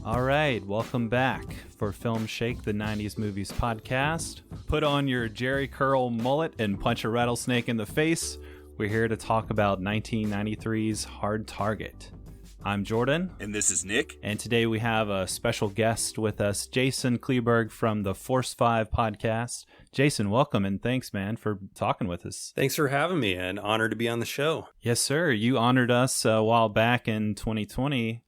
All right, welcome back for Filmshake, the 90s Movies podcast. Put on your Jerry Curl mullet and punch a rattlesnake in the face. We're here to talk about 1993's Hard Target. I'm Jordan. And this is Nick. And today we have a special guest with us, Jason Kleeberg from the Force 5 podcast. Jason, welcome, and thanks, man, for talking with us. Thanks for having me, and honored to be on the show. Yes, sir. You honored us a while back in 2020.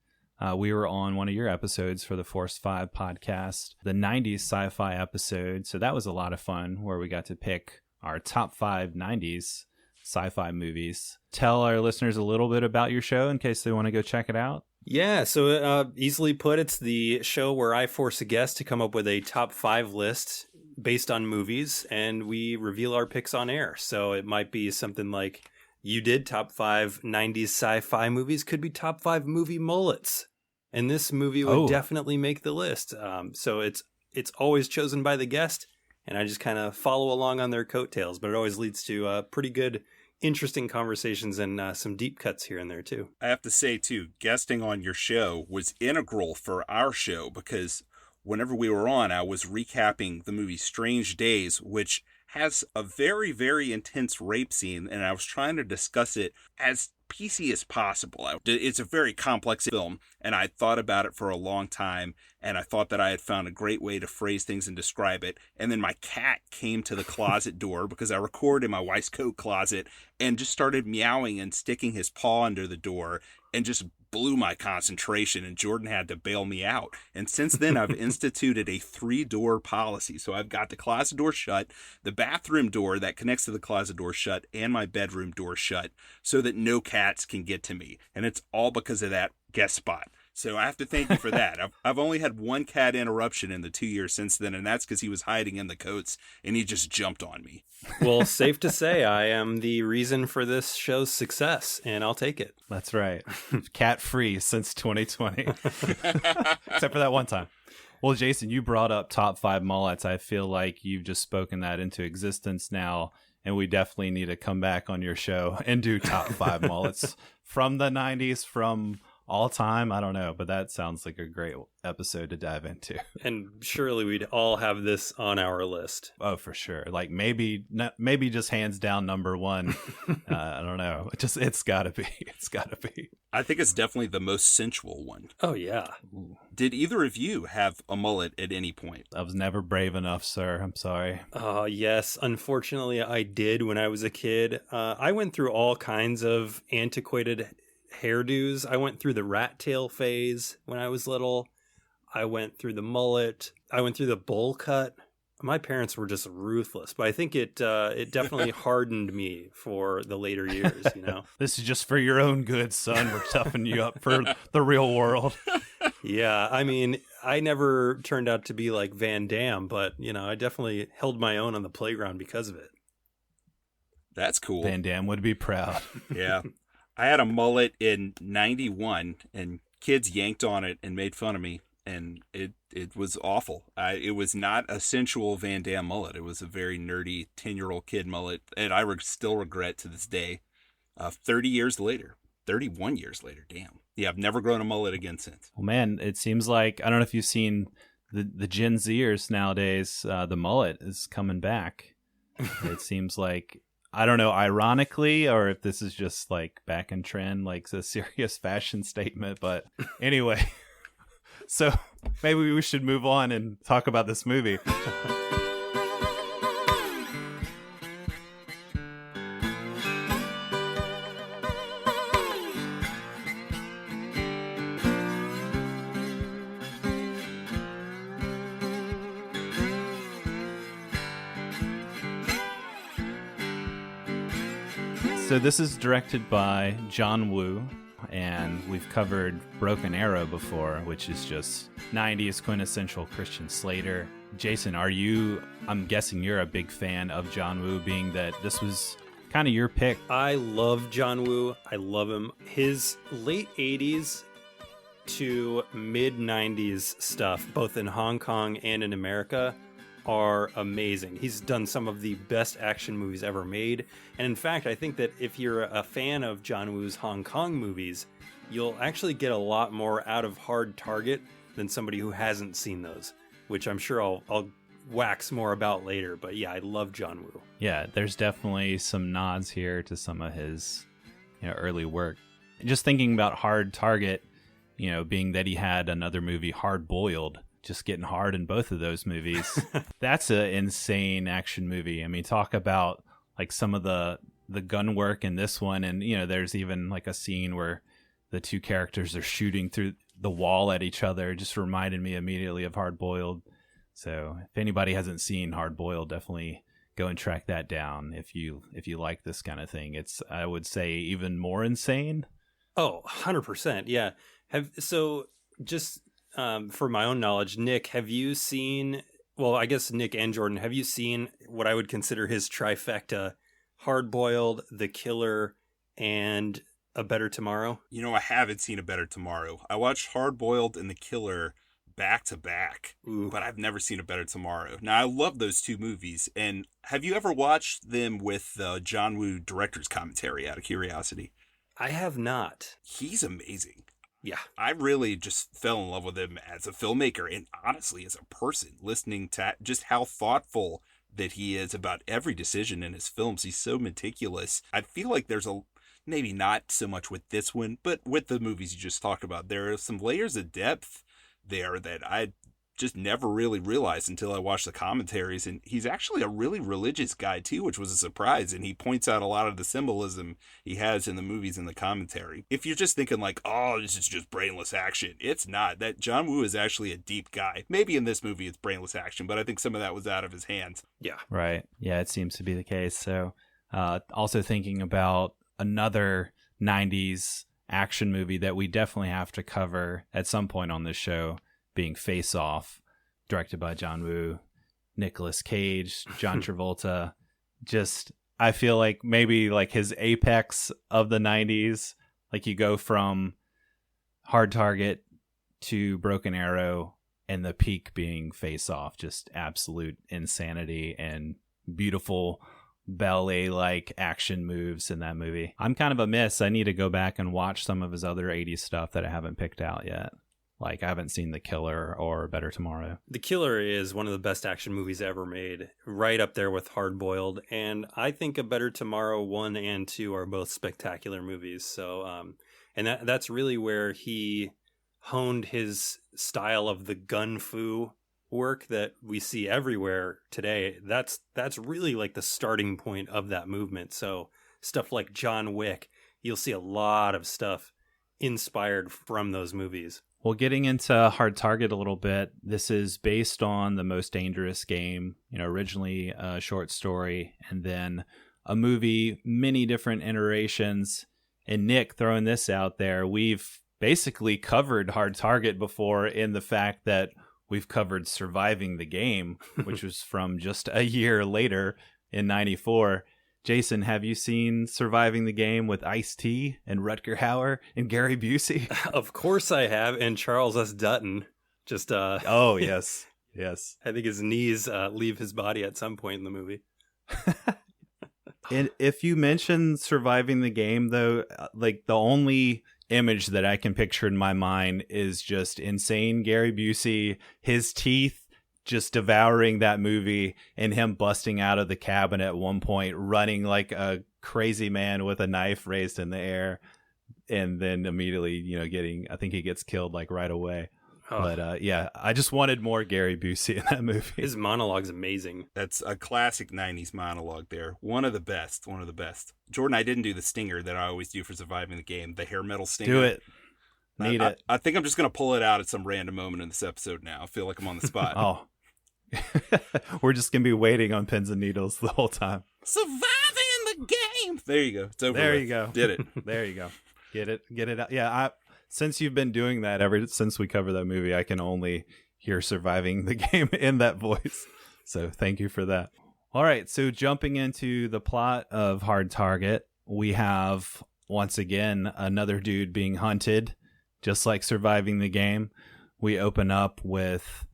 We were on one of your episodes for the Force 5 podcast, the 90s sci-fi episode. So that was a lot of fun, where we got to pick our top 5 90s sci-fi movies. Tell our listeners a little bit about your show in case they want to go check it out. Yeah, so easily put, it's the show where I force a guest to come up with a top 5 list based on movies, and we reveal our picks on air. So it might be something like, you did top 5 90s sci-fi movies, could be top 5 movie mullets. And this movie would definitely make the list. So it's always chosen by the guest, and I just kind of follow along on their coattails. But it always leads to pretty good, interesting conversations and some deep cuts here and there, too. I have to say, too, guesting on your show was integral for our show because whenever we were on, I was recapping the movie Strange Days, which has a very, very intense rape scene, and I was trying to discuss it as PC as possible. It's a very complex film, and I thought about it for a long time, and I thought that I had found a great way to phrase things and describe it. And then my cat came to the closet door because I record in my wife's coat closet and just started meowing and sticking his paw under the door and just blew my concentration, and Jordan had to bail me out. And since then, I've instituted a 3-door policy. So I've got the closet door shut, the bathroom door that connects to the closet door shut, and my bedroom door shut so that no cats can get to me. And it's all because of that guest spot. So I have to thank you for that. I've only had one cat interruption in the 2 years since then, and that's because he was hiding in the coats, and he just jumped on me. Well, safe to say I am the reason for this show's success, and I'll take it. That's right. Cat-free since 2020. Except for that one time. Well, Jason, you brought up top 5 mullets. I feel like you've just spoken that into existence now, and we definitely need to come back on your show and do top 5 mullets from the 90s, from all time. I don't know, but that sounds like a great episode to dive into. And surely we'd all have this on our list. Oh, for sure. Like maybe just hands down number 1. I don't know. It's gotta be. I think it's definitely the most sensual one. Oh yeah. Ooh. Did either of you have a mullet at any point? I was never brave enough, sir. I'm sorry. Yes. Unfortunately, I did when I was a kid. I went through all kinds of antiquated hairdos. I went through the rat tail phase when I was little. I went through the mullet. I went through the bowl cut. My parents were just ruthless, but I think it definitely hardened me for the later years, you know. This is just for your own good, son. We're toughing you up for the real world. Yeah, I mean, I never turned out to be like Van Damme, but, you know, I definitely held my own on the playground because of it. That's cool. Van Damme would be proud. Yeah. I had a mullet in 91, and kids yanked on it and made fun of me, and it was awful. It was not a sensual Van Damme mullet. It was a very nerdy 10-year-old kid mullet, and I still regret to this day, 31 years later, damn. Yeah, I've never grown a mullet again since. Well, man, it seems like, I don't know if you've seen the Gen Zers nowadays, the mullet is coming back. It seems like, I don't know, ironically, or if this is just like back in trend, like a serious fashion statement. But anyway, so maybe we should move on and talk about this movie. So this is directed by John Woo, and we've covered Broken Arrow before, which is just 90s quintessential Christian Slater. Jason, I'm guessing you're a big fan of John Woo, being that this was kind of your pick. I love John Woo. I love him. His late 80s to mid 90s stuff, both in Hong Kong and in America, are amazing. He's done some of the best action movies ever made. And in fact, I think that if you're a fan of John Woo's Hong Kong movies, you'll actually get a lot more out of Hard Target than somebody who hasn't seen those, which I'm sure I'll wax more about later. But yeah, I love John Woo. Yeah, there's definitely some nods here to some of his early work. Just thinking about Hard Target, being that he had another movie, Hard Boiled, just getting hard in both of those movies. That's an insane action movie. I mean, talk about like some of the gun work in this one, and there's even like a scene where the two characters are shooting through the wall at each other. It just reminded me immediately of Hard Boiled. So if anybody hasn't seen Hard Boiled, definitely go and track that down if you like this kind of thing. It's, I would say, even more insane. Oh, 100%. Yeah. For my own knowledge, Nick, have you seen, well, I guess Nick and Jordan, have you seen what I would consider his trifecta, Hard Boiled, The Killer, and A Better Tomorrow? I haven't seen A Better Tomorrow. I watched Hard Boiled and The Killer back to back, but I've never seen A Better Tomorrow. Now, I love those two movies, and have you ever watched them with John Woo director's commentary, out of curiosity? I have not. He's amazing. Yeah. I really just fell in love with him as a filmmaker and honestly as a person, listening to just how thoughtful that he is about every decision in his films. He's so meticulous. I feel like there's maybe not so much with this one, but with the movies you just talked about, there are some layers of depth there that I just never really realized until I watched the commentaries. And he's actually a really religious guy too, which was a surprise. And he points out a lot of the symbolism he has in the movies and the commentary. If you're just thinking like, oh, this is just brainless action, it's not. That John Woo is actually a deep guy. Maybe in this movie it's brainless action, but I think some of that was out of his hands. Yeah. Right. Yeah, it seems to be the case. So also thinking about another 90s action movie that we definitely have to cover at some point on this show, being Face Off, directed by John Woo, Nicolas Cage, John Travolta. Just, I feel like maybe like his apex of the 90s. Like you go from Hard Target to Broken Arrow, and the peak being Face Off. Just absolute insanity and beautiful ballet-like action moves in that movie. I'm kind of a miss. I need to go back and watch some of his other 80s stuff that I haven't picked out yet. Like, I haven't seen The Killer or Better Tomorrow. The Killer is one of the best action movies ever made, right up there with Hard Boiled. And I think A Better Tomorrow 1 and 2 are both spectacular movies. So, and that's really where he honed his style of the gun fu work that we see everywhere today. That's really like the starting point of that movement. So stuff like John Wick, you'll see a lot of stuff inspired from those movies. Well, getting into Hard Target a little bit, this is based on The Most Dangerous Game, originally a short story, and then a movie, many different iterations. And Nick, throwing this out there, we've basically covered Hard Target before, in the fact that we've covered Surviving the Game, which was from just a year later in 94. Jason, have you seen Surviving the Game with Ice-T and Rutger Hauer and Gary Busey? Of course I have, and Charles S. Dutton. Just oh, yes. Yes. I think his knees leave his body at some point in the movie. And if you mention Surviving the Game, though, like the only image that I can picture in my mind is just insane Gary Busey, his teeth just devouring that movie, and him busting out of the cabin at one point, running like a crazy man with a knife raised in the air, and then immediately, I think he gets killed like right away. Oh. But yeah, I just wanted more Gary Busey in that movie. His monologue's amazing. That's a classic 90s monologue there. One of the best. Jordan, I didn't do the stinger that I always do for Surviving the Game, the hair metal stinger. Do it. Need it. I think I'm just going to pull it out at some random moment in this episode now. I feel like I'm on the spot. Oh. We're just going to be waiting on pins and needles the whole time. Surviving the Game. There you go. It's over. There with. You go. Did it. There you go. Get it out. Yeah, since you've been doing that ever since we covered that movie, I can only hear Surviving the Game in that voice. So thank you for that. All right, so jumping into the plot of Hard Target, we have, once again, another dude being hunted, just like Surviving the Game. We open up with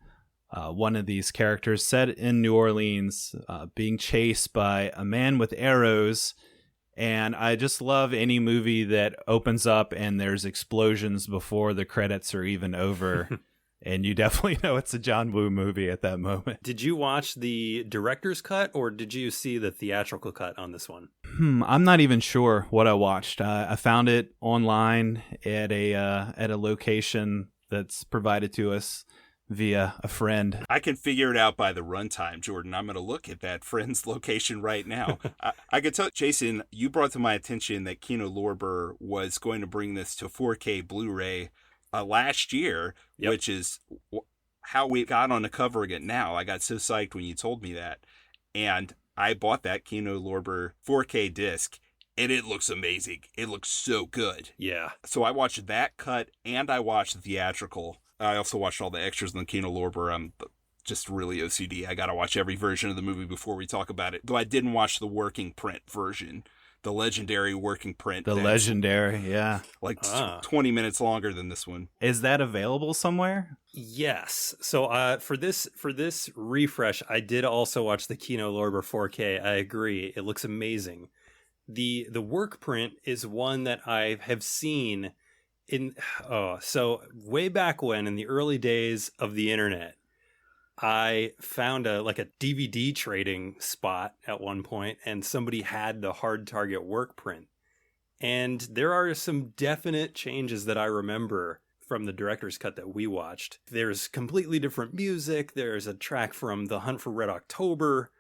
one of these characters set in New Orleans, being chased by a man with arrows. And I just love any movie that opens up and there's explosions before the credits are even over. and you definitely know it's a John Woo movie at that moment. Did you watch the director's cut, or did you see the theatrical cut on this one? I'm not even sure what I watched. I found it online at a location that's provided to us via a friend. I can figure it out by the runtime, Jordan. I'm going to look at that friend's location right now. I could tell, Jason, you brought to my attention that Kino Lorber was going to bring this to 4K Blu-ray last year, Yep. which is how we got on the cover of it now. I got so psyched when you told me that. And I bought that Kino Lorber 4K disc, and it looks amazing. It looks so good. Yeah. So I watched that cut, and I watched the theatrical. I also watched all the extras in the Kino Lorber. I'm just really OCD. I got to watch every version of the movie before we talk about it. Though I didn't watch the working print version, the legendary working print. The legendary, yeah. Like 20 minutes longer than this one. Is that available somewhere? Yes. So for this refresh, I did also watch the Kino Lorber 4K. I agree. It looks amazing. The work print is one that I have seen so way back when, in the early days of the internet, I found a DVD trading spot at one point, and somebody had the hard target work print. And there are some definite changes that I remember from the director's cut that we watched. There's completely different music. There's a track from The Hunt for Red October.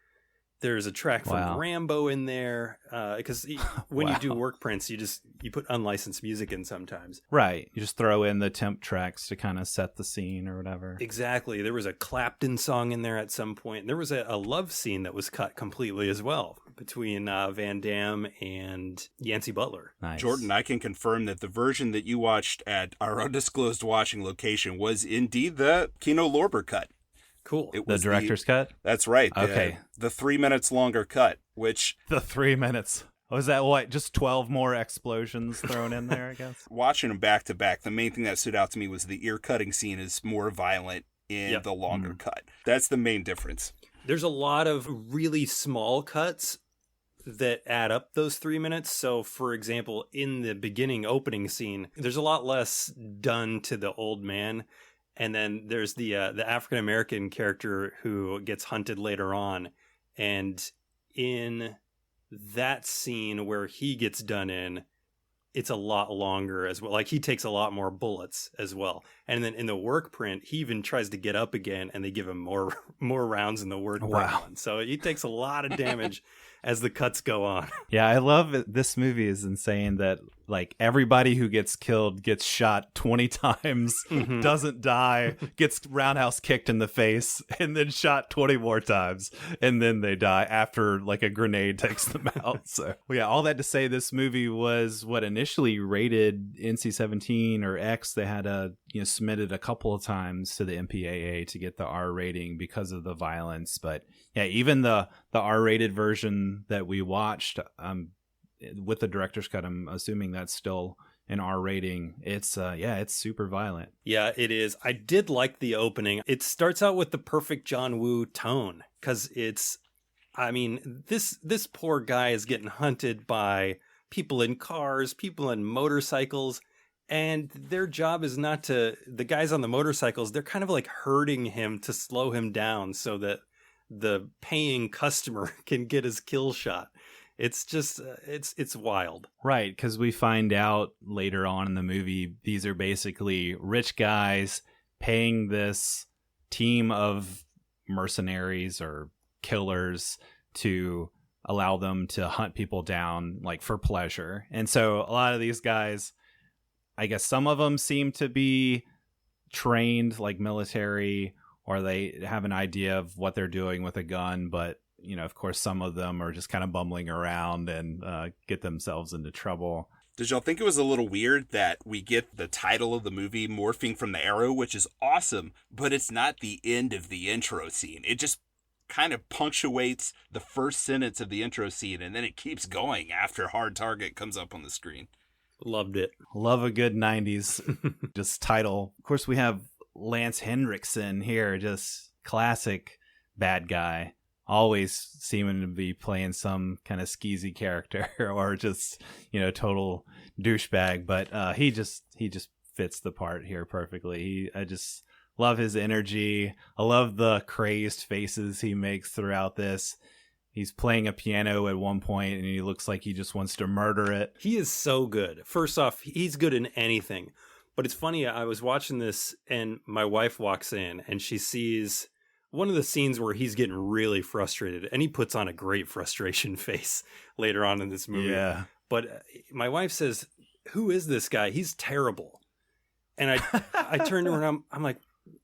There's a track from Rambo in there, because when you do work prints, you put unlicensed music in sometimes. Right. You just throw in the temp tracks to kind of set the scene or whatever. Exactly. There was a Clapton song in there at some point. And there was a love scene that was cut completely as well between Van Damme and Yancey Butler. Nice. Jordan, I can confirm that the version that you watched at our undisclosed watching location was indeed the Kino Lorber cut. Cool. It The was director's cut? That's right. Okay. The 3 minutes longer cut, which... The 3 minutes. Was that what? Just 12 more explosions thrown in there, I guess? Watching them back to back, the main thing that stood out to me was the ear cutting scene is more violent in the longer cut. That's the main difference. There's a lot of really small cuts that add up those 3 minutes. So, for example, in the beginning opening scene, there's a lot less done to the old man. And then there's the African-American character who gets hunted later on. And in that scene where he gets done in, it's a lot longer as well. Like, he takes a lot more bullets as well. And then in the work print, he even tries to get up again, and they give him more rounds in the work print one. So he takes a lot of damage as the cuts go on. Yeah, I love it. This movie is insane that, like, everybody who gets killed gets shot 20 times, doesn't die, gets roundhouse kicked in the face, and then shot 20 more times, and then they die after, like, a grenade takes them out. So, well, yeah, all that to say, this movie was what initially rated NC-17 or X. They had submitted a couple of times to the MPAA to get the R rating because of the violence. But yeah, even the R-rated version that we watched, with the director's cut, I'm assuming that's still an R rating. It's it's super violent. Yeah, it is. I did like the opening. It starts out with the perfect John Woo tone, because this poor guy is getting hunted by people in cars, people in motorcycles, and their job is not to, the guys on the motorcycles, they're kind of like herding him to slow him down so that the paying customer can get his kill shot. It's just, it's wild. Right, because we find out later on in the movie, these are basically rich guys paying this team of mercenaries or killers to allow them to hunt people down, like, for pleasure. And so a lot of these guys, I guess some of them seem to be trained, like military, or they have an idea of what they're doing with a gun, but of course, some of them are just kind of bumbling around and get themselves into trouble. Did y'all think it was a little weird that we get the title of the movie morphing from the arrow, which is awesome, but it's not the end of the intro scene? It just kind of punctuates the first sentence of the intro scene, and then it keeps going after Hard Target comes up on the screen. Loved it. Love a good 90s just title. Of course, we have Lance Henriksen here, just classic bad guy. Always seeming to be playing some kind of skeezy character or just, total douchebag. But he just fits the part here perfectly. I just Love his energy. I love the crazed faces he makes throughout this. He's playing a piano at one point, and he looks like he just wants to murder it. He is so good. First off, he's good in anything. But it's funny, I was watching this, and my wife walks in, and she sees one of the scenes where he's getting really frustrated, and he puts on a great frustration face later on in this movie. Yeah. But my wife says, "Who is this guy? He's terrible." And I turned to her, and I'm like,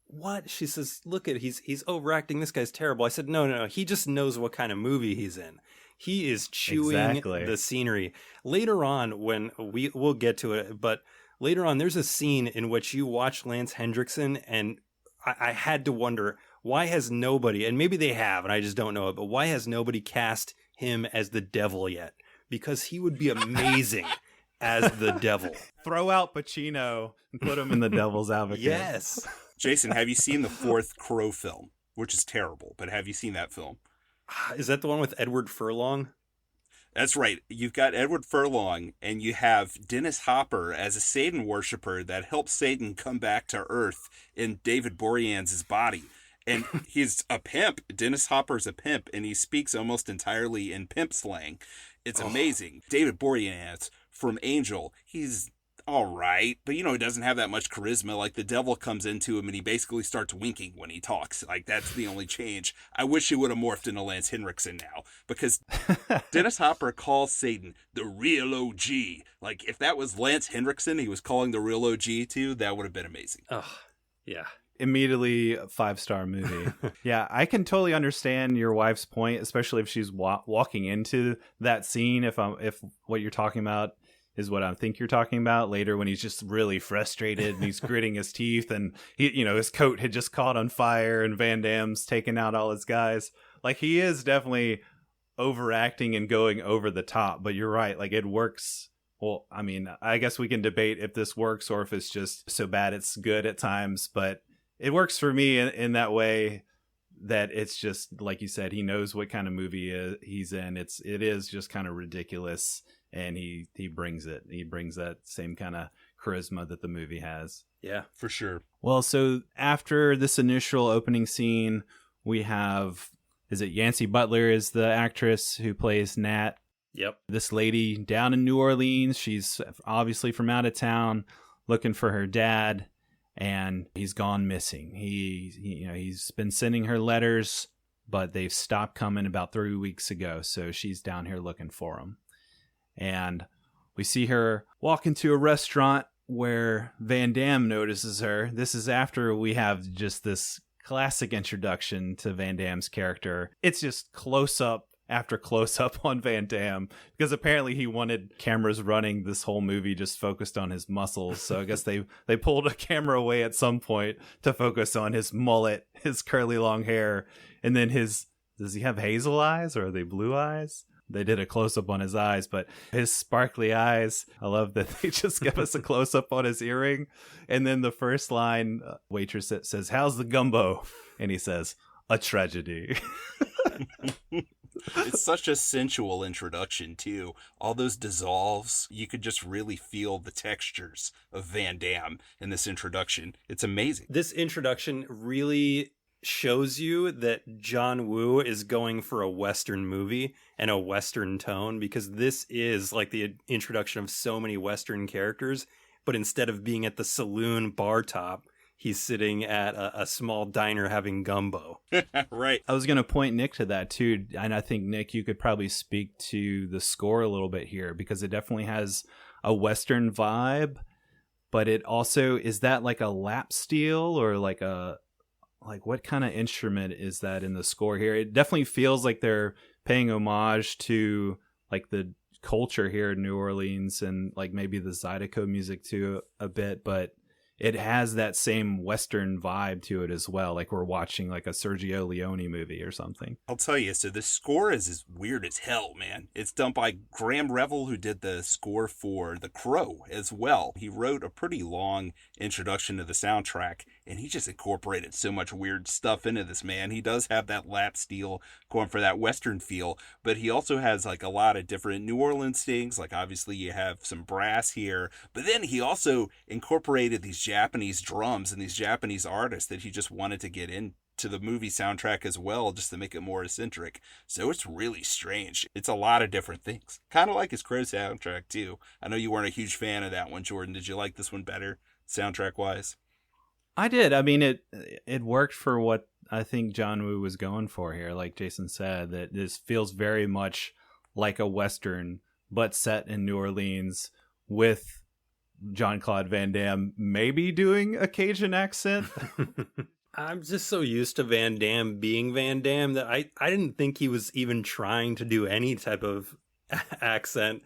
"What?" She says, "Look at he's overacting. This guy's terrible." I said, No. He just knows what kind of movie he's in. He is chewing the scenery. Later on, when we'll get to it, but later on, there's a scene in which you watch Lance Hendrickson, and I had to wonder, why has nobody, and maybe they have, and I just don't know it, but why has nobody cast him as the devil yet? Because he would be amazing as the devil. Throw out Pacino and put him in the devil's advocate. Yes. Jason, have you seen the fourth Crow film? Which is terrible, but have you seen that film? Is that the one with Edward Furlong? That's right. You've got Edward Furlong, and you have Dennis Hopper as a Satan worshiper that helps Satan come back to Earth in David Boreanaz's body. And he's a pimp. Dennis Hopper's a pimp, and he speaks almost entirely in pimp slang. It's amazing. David Boreanaz from Angel, he's all right, but he doesn't have that much charisma. Like, the devil comes into him and he basically starts winking when he talks. Like, that's the only change. I wish he would have morphed into Lance Henriksen now, because Dennis Hopper calls Satan the real OG. Like, if that was Lance Henriksen he was calling the real OG to, that would have been amazing. Oh, yeah. Immediately a 5-star movie. Yeah, I can totally understand your wife's point, especially if she's walking into that scene. If what you're talking about is what I think you're talking about later, when he's just really frustrated and he's gritting his teeth, and his coat had just caught on fire and Van Damme's taking out all his guys. Like, he is definitely overacting and going over the top, but you're right. Like, it works. Well, I mean, I guess we can debate if this works or if it's just so bad it's good at times, but it works for me in that way, that it's just, like you said, he knows what kind of movie he's in. It is just kind of ridiculous, and he brings it. He brings that same kind of charisma that the movie has. Yeah, for sure. Well, so after this initial opening scene, we have, is it Yancey Butler is the actress who plays Nat? Yep. This lady down in New Orleans. She's obviously from out of town, looking for her dad. And he's gone missing. He's been sending her letters, but they've stopped coming about 3 weeks ago. So she's down here looking for him. And we see her walk into a restaurant where Van Damme notices her. This is after we have just this classic introduction to Van Damme's character. It's just close up after close up on Van Damme, because apparently he wanted cameras running this whole movie just focused on his muscles. So I guess they pulled a camera away at some point to focus on his mullet, his curly long hair, and then does he have hazel eyes or are they blue eyes? They did a close up on his eyes, but his sparkly eyes, I love that they just give us a close up on his earring. And then the first line, waitress says, "How's the gumbo?" And he says, "A tragedy." It's such a sensual introduction, too. All those dissolves, you could just really feel the textures of Van Damme in this introduction. It's amazing. This introduction really shows you that John Woo is going for a Western movie and a Western tone, because this is like the introduction of so many Western characters, but instead of being at the saloon bar top, he's sitting at a small diner having gumbo. Right. I was going to point Nick to that too. And I think, Nick, you could probably speak to the score a little bit here, because it definitely has a Western vibe, but it also, is that like a lap steel or like what kind of instrument is that in the score here? It definitely feels like they're paying homage to like the culture here in New Orleans and like maybe the Zydeco music too a bit, but it has that same Western vibe to it as well. Like we're watching like a Sergio Leone movie or something. I'll tell you, so the score is as weird as hell, man. It's done by Graeme Revell, who did the score for The Crow as well. He wrote a pretty long introduction to the soundtrack, and he just incorporated so much weird stuff into this, man. He does have that lap steel going for that Western feel, but he also has like a lot of different New Orleans things. Like obviously you have some brass here, but then he also incorporated these Japanese drums and these Japanese artists that he just wanted to get into the movie soundtrack as well, just to make it more eccentric. So it's really strange. It's a lot of different things. Kind of like his Crow soundtrack too. I know you weren't a huge fan of that one, Jordan. Did you like this one better, soundtrack-wise? I did. I mean, it worked for what I think John Woo was going for here. Like Jason said, that this feels very much like a Western, but set in New Orleans with Jean-Claude Van Damme maybe doing a Cajun accent. I'm just so used to Van Damme being Van Damme that I didn't think he was even trying to do any type of accent.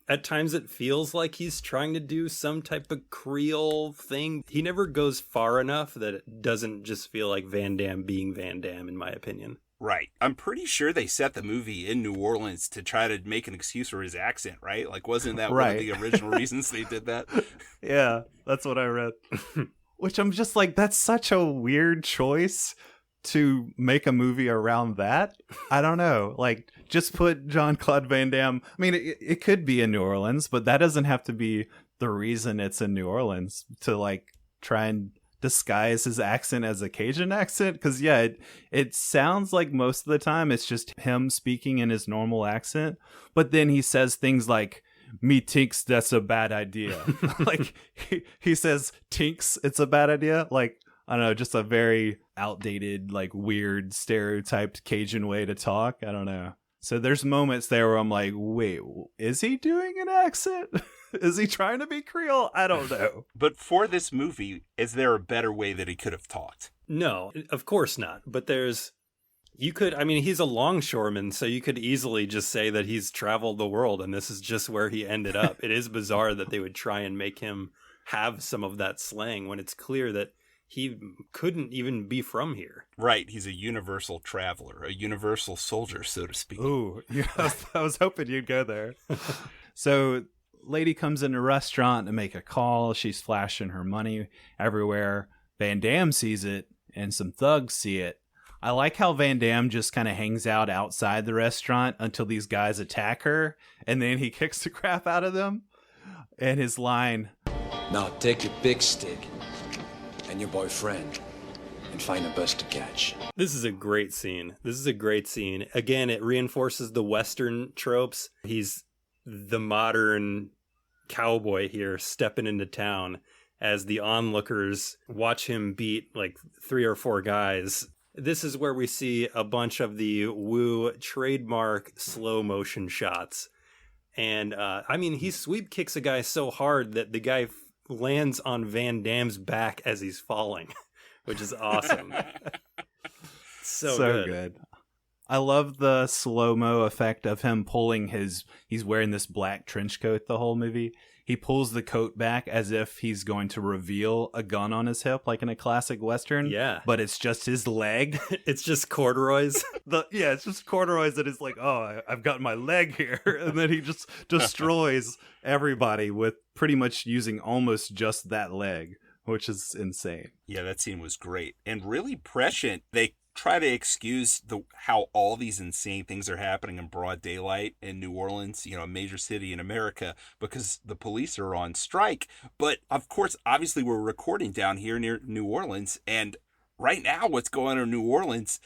At times it feels like he's trying to do some type of Creole thing. He never goes far enough that it doesn't just feel like Van Damme being Van Damme, in my opinion. Right. I'm pretty sure they set the movie in New Orleans to try to make an excuse for his accent, right? Like, wasn't that one of the original reasons they did that? Yeah, that's what I read. Which I'm just like, that's such a weird choice to make a movie around that. I don't know. Like, just put Jean-Claude Van Damme. I mean, it could be in New Orleans, but that doesn't have to be the reason it's in New Orleans, to like try and disguise his accent as a Cajun accent. Because yeah, it sounds like most of the time it's just him speaking in his normal accent, but then he says things like, "Me thinks that's a bad idea." Like he says tinks it's a bad idea. Like, I don't know, just a very outdated, like weird stereotyped Cajun way to talk. I don't know. So there's moments there where I'm like, wait, is he doing an accent? Is he trying to be Creole? I don't know. But for this movie, is there a better way that he could have talked? No, of course not. But he's a longshoreman, so you could easily just say that he's traveled the world and this is just where he ended up. It is bizarre that they would try and make him have some of that slang when it's clear that he couldn't even be from here. Right. He's a universal traveler, a universal soldier, so to speak. Ooh, yeah, I was hoping you'd go there. So lady comes in a restaurant to make a call. She's flashing her money everywhere. Van Damme sees it and some thugs see it. I like how Van Damme just kind of hangs out outside the restaurant until these guys attack her, and then he kicks the crap out of them. And his line, "Now take your big stick and your boyfriend and find a bus to catch." This is a great scene. Again, it reinforces the Western tropes. He's the modern cowboy here stepping into town as the onlookers watch him beat like 3 or 4 guys. This is where we see a bunch of the Woo trademark slow motion shots. And he sweep kicks a guy so hard that the guy lands on Van Damme's back as he's falling, which is awesome. so good. I love the slow-mo effect of him pulling he's wearing this black trench coat the whole movie. He pulls the coat back as if he's going to reveal a gun on his hip, like in a classic Western. Yeah. But it's just his leg. It's just corduroys. It's just corduroys that is like, oh, I've got my leg here. And then he just destroys everybody with pretty much using almost just that leg, which is insane. Yeah, that scene was great. And really prescient. They try to excuse how all these insane things are happening in broad daylight in New Orleans, a major city in America, because the police are on strike. But of course, obviously we're recording down here near New Orleans, and right now what's going on in New Orleans,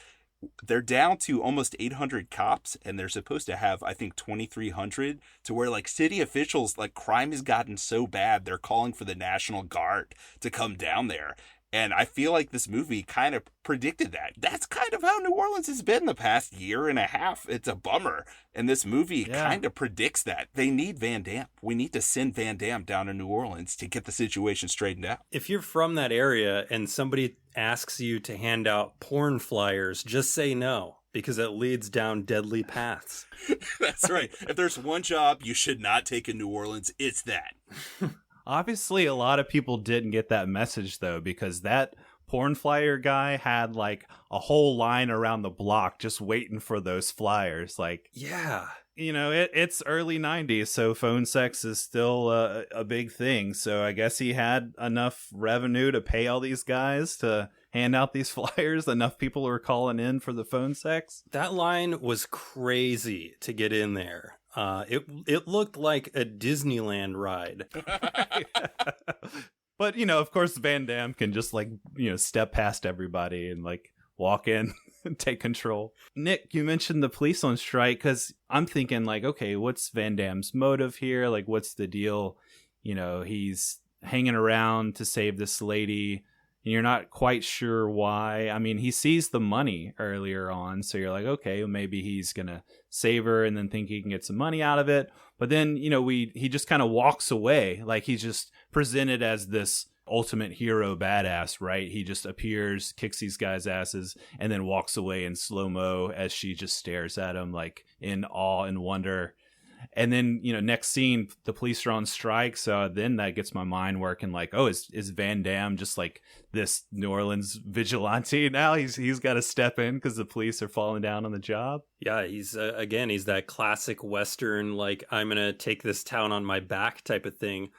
they're down to almost 800 cops, and they're supposed to have, I think, 2,300, to where like city officials, like crime has gotten so bad, they're calling for the National Guard to come down there. And I feel like this movie kind of predicted that. That's kind of how New Orleans has been the past year and a half. It's a bummer. And this movie kind of predicts that. They need Van Damme. We need to send Van Damme down to New Orleans to get the situation straightened out. If you're from that area and somebody asks you to hand out porn flyers, just say no, because it leads down deadly paths. That's right. If there's one job you should not take in New Orleans, it's that. Obviously, a lot of people didn't get that message, though, because that porn flyer guy had like a whole line around the block just waiting for those flyers. Like, yeah, it's early 90s, so phone sex is still a big thing. So I guess he had enough revenue to pay all these guys to hand out these flyers. Enough people were calling in for the phone sex. That line was crazy to get in there. It looked like a Disneyland ride. But, of course, Van Damme can just, like, step past everybody and, like, walk in and take control. Nick, you mentioned the police on strike, because I'm thinking, like, okay, what's Van Damme's motive here? Like, what's the deal? He's hanging around to save this lady, and you're not quite sure why. I mean, he sees the money earlier on, so you're like, okay, well, maybe he's going to save her and then think he can get some money out of it. But then, he just kind of walks away. Like, he's just presented as this ultimate hero badass, right? He just appears, kicks these guys' asses, and then walks away in slow-mo as she just stares at him, like, in awe and wonder. And then, next scene, the police are on strike. So then that gets my mind working, like, oh, is Van Damme just like this New Orleans vigilante now? He's got to step in because the police are falling down on the job. Yeah, he's he's that classic Western, like, I'm going to take this town on my back type of thing.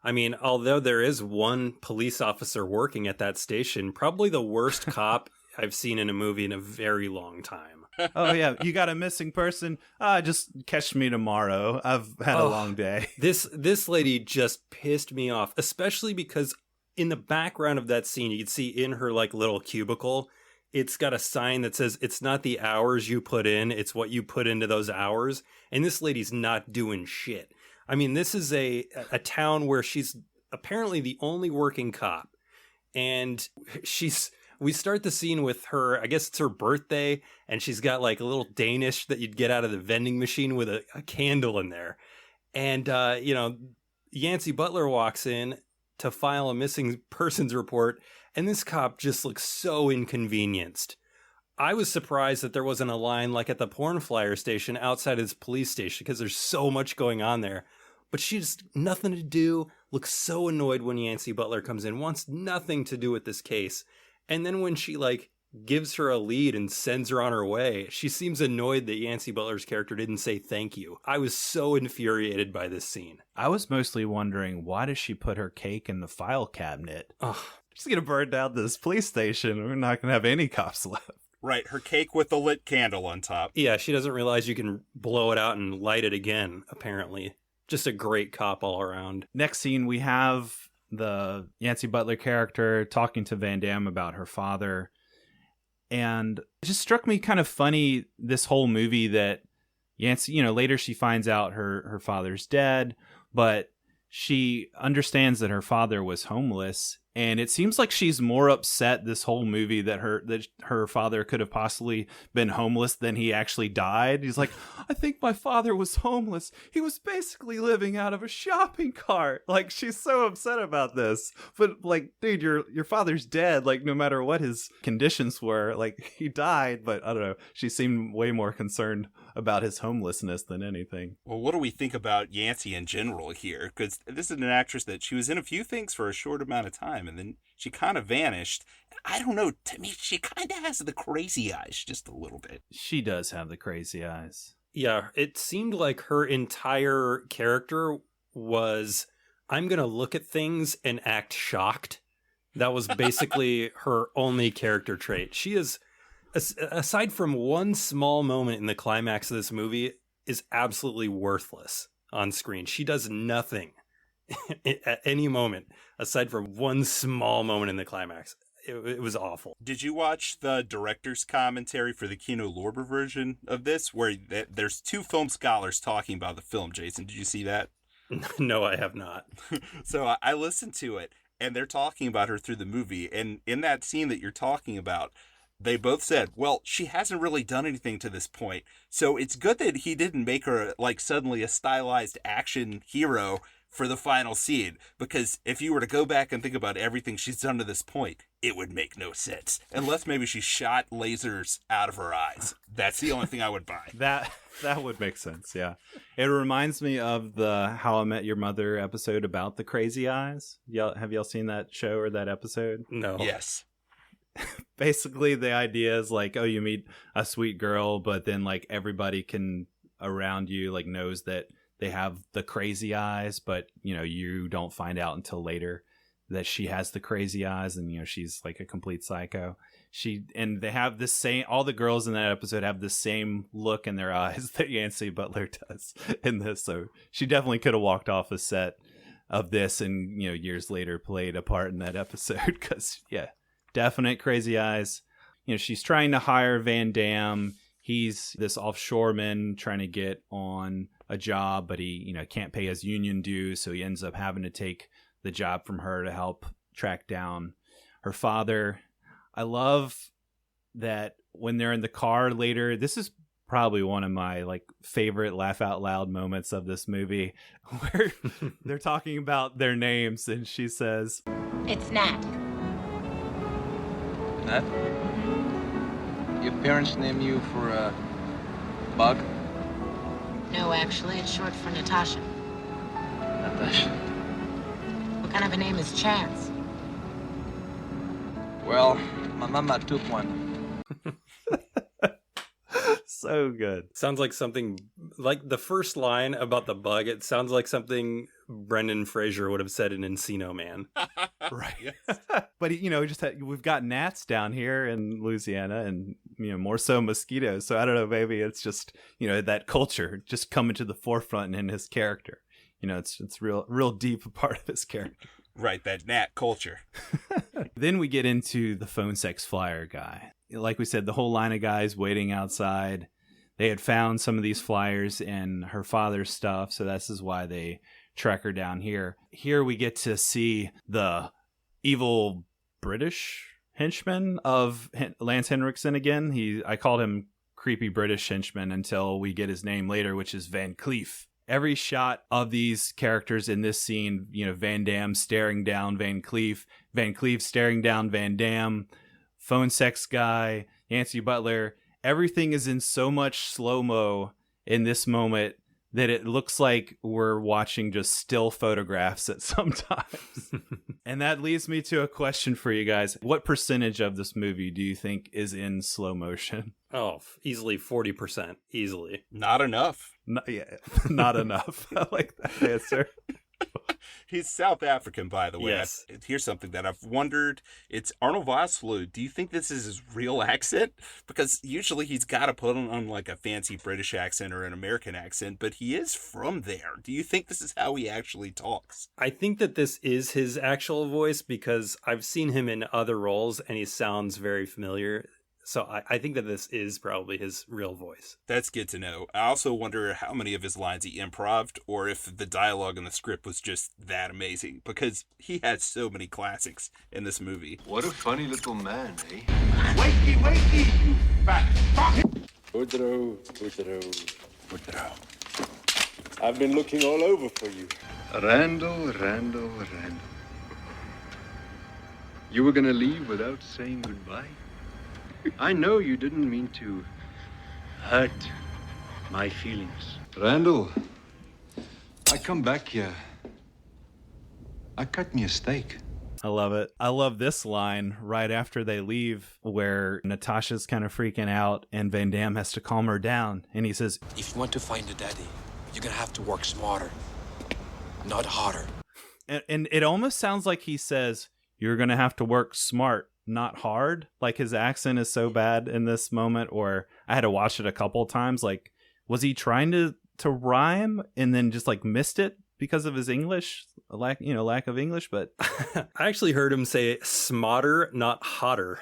I mean, although there is one police officer working at that station, probably the worst cop I've seen in a movie in a very long time. Oh, yeah. You got a missing person? Just catch me tomorrow. I've had a long day. This lady just pissed me off, especially because in the background of that scene, you can see in her, like, little cubicle, it's got a sign that says, it's not the hours you put in, it's what you put into those hours. And this lady's not doing shit. I mean, this is a town where she's apparently the only working cop. And we start the scene with her, I guess it's her birthday, and she's got, like, a little Danish that you'd get out of the vending machine with a candle in there. And, Yancey Butler walks in to file a missing persons report, and this cop just looks so inconvenienced. I was surprised that there wasn't a line like at the porn flyer station outside of this police station, because there's so much going on there. But she just nothing to do, looks so annoyed when Yancey Butler comes in, wants nothing to do with this case. And then when she, like, gives her a lead and sends her on her way, she seems annoyed that Yancey Butler's character didn't say thank you. I was so infuriated by this scene. I was mostly wondering, why does she put her cake in the file cabinet? She's going to burn down this police station. We're not going to have any cops left. Right, her cake with the lit candle on top. Yeah, she doesn't realize you can blow it out and light it again, apparently. Just a great cop all around. Next scene, we have the Yancey Butler character talking to Van Damme about her father. And it just struck me kind of funny, this whole movie, that Yancey, later she finds out her father's dead, but she understands that her father was homeless. And it seems like she's more upset this whole movie that her father could have possibly been homeless than he actually died. He's like, I think my father was homeless. He was basically living out of a shopping cart. Like, she's so upset about this. But, like, dude, your father's dead. Like, no matter what his conditions were, like, he died. But I don't know. She seemed way more concerned about his homelessness than anything. Well, what do we think about Yancey in general here? Because this is an actress that she was in a few things for a short amount of time, and then she kind of vanished. I don't know, to me, she kind of has the crazy eyes just a little bit. She does have the crazy eyes. Yeah, it seemed like her entire character was, I'm going to look at things and act shocked. That was basically her only character trait. She is, aside from one small moment in the climax of this movie, is absolutely worthless on screen. She does nothing at any moment aside from one small moment in the climax. It was awful. Did you watch the director's commentary for the Kino Lorber version of this, where there's two film scholars talking about the film? Jason, did you see that? No, I have not. So I listened to it, and they're talking about her through the movie, and in that scene that you're talking about, they both said, well, she hasn't really done anything to this point, so it's good that he didn't make her, like, suddenly a stylized action hero for the final scene, because if you were to go back and think about everything she's done to this point, it would make no sense. Unless maybe she shot lasers out of her eyes. That's the only thing I would buy. That would make sense, yeah. It reminds me of the How I Met Your Mother episode about the crazy eyes. Have y'all seen that show or that episode? No. Yes. Basically, the idea is like, oh, you meet a sweet girl, but then like everybody around you like knows that they have the crazy eyes, but you don't find out until later that she has the crazy eyes, and she's like a complete psycho. They have the same, all the girls in that episode have the same look in their eyes that Yancey Butler does in this. So she definitely could have walked off a set of this, and years later played a part in that episode because definite crazy eyes. She's trying to hire Van Damme. He's this offshoreman trying to get on a job, but he can't pay his union dues, so he ends up having to take the job from her to help track down her father. I love that when they're in the car later. This is probably one of my favorite laugh out loud moments of this movie, where they're talking about their names and she says, "It's Nat." Nat? Your parents name you for a bug? No, actually, it's short for Natasha. Natasha. What kind of a name is Chance? Well, my mama took one. So good. Sounds like something, like the first line about the bug, it sounds like something Brendan Fraser would have said in Encino Man. Right. But we've got gnats down here in Louisiana, and more so mosquitoes. So I don't know, maybe it's just that culture just coming to the forefront in his character. It's real deep a part of his character. Right, that gnat culture. Then we get into the phone sex flyer guy. Like we said, the whole line of guys waiting outside. They had found some of these flyers in her father's stuff, so this is why they track her down here. Here we get to see the evil British henchman of Lance Henriksen again. I called him creepy British henchman until we get his name later, which is Van Cleef. Every shot of these characters in this scene, Van Damme staring down Van Cleef staring down Van Damme, phone sex guy, Yancy Butler, everything is in so much slow-mo in this moment that it looks like we're watching just still photographs at some times. And that leads me to a question for you guys. What percentage of this movie do you think is in slow motion? Oh, easily 40%. Easily. Not enough. Not enough. I like that answer. He's South African, by the way. Yes. Here's something that I've wondered. It's Arnold Vosloo. Do you think this is his real accent? Because usually he's got to put on a fancy British accent or an American accent, but he is from there. Do you think this is how he actually talks? I think that this is his actual voice because I've seen him in other roles and he sounds very familiar. So I think that this is probably his real voice. That's good to know. I also wonder how many of his lines he improv'd, or if the dialogue in the script was just that amazing, because he had so many classics in this movie. What a funny little man, eh? Wakey, you fat fuck! Woodrow. I've been looking all over for you. Randall. You were gonna leave without saying goodbye? I know you didn't mean to hurt my feelings. Randall, I come back here. I cut me a steak. I love it. I love this line right after they leave where Natasha's kind of freaking out and Van Damme has to calm her down. And he says, If you want to find a daddy, you're gonna have to work smarter, not harder. And it almost sounds like he says, you're going to have to work smart, not hard. Like his accent is so bad in this moment, or I had to watch it a couple times. Like, was he trying to rhyme and then just missed it because of his English lack of English? But I actually heard him say smarter, not hotter.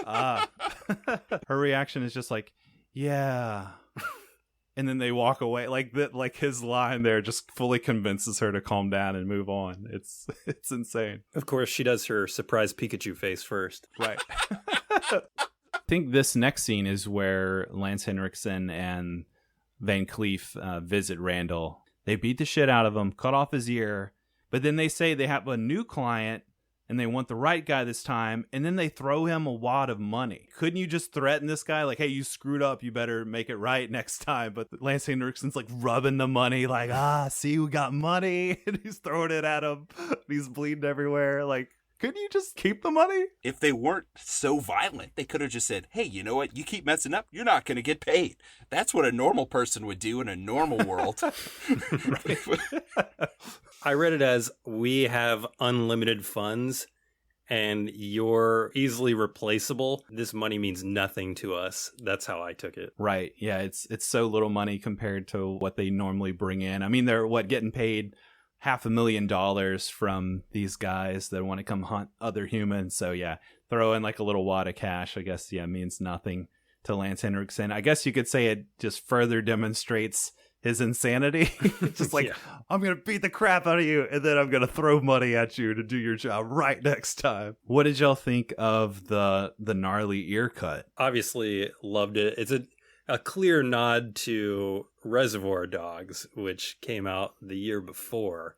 Her reaction is just yeah. And then they walk away. Like his line there just fully convinces her to calm down and move on. It's insane. Of course, she does her surprise Pikachu face first. Right. I think this next scene is where Lance Henriksen and Van Cleef visit Randall. They beat the shit out of him, cut off his ear, but then they say they have a new client and they want the right guy this time, and then they throw him a wad of money. Couldn't you just threaten this guy? Hey, you screwed up, you better make it right next time. But Lance Henriksen's rubbing the money, see, we got money, and he's throwing it at him. He's bleeding everywhere. Couldn't you just keep the money? If they weren't so violent, they could have just said, hey, you know what? You keep messing up, you're not going to get paid. That's what a normal person would do in a normal world. I read it as, we have unlimited funds and you're easily replaceable. This money means nothing to us. That's how I took it. Right. Yeah, it's so little money compared to what they normally bring in. I mean, they're getting paid $500,000 from these guys that want to come hunt other humans. So yeah, throw in like a little wad of cash, I guess, means nothing to Lance Henriksen. I guess you could say it just further demonstrates his insanity. Just like, I'm going to beat the crap out of you, and then I'm going to throw money at you to do your job right next time. What did y'all think of the gnarly ear cut? Obviously loved it. It's a clear nod to Reservoir Dogs, which came out the year before,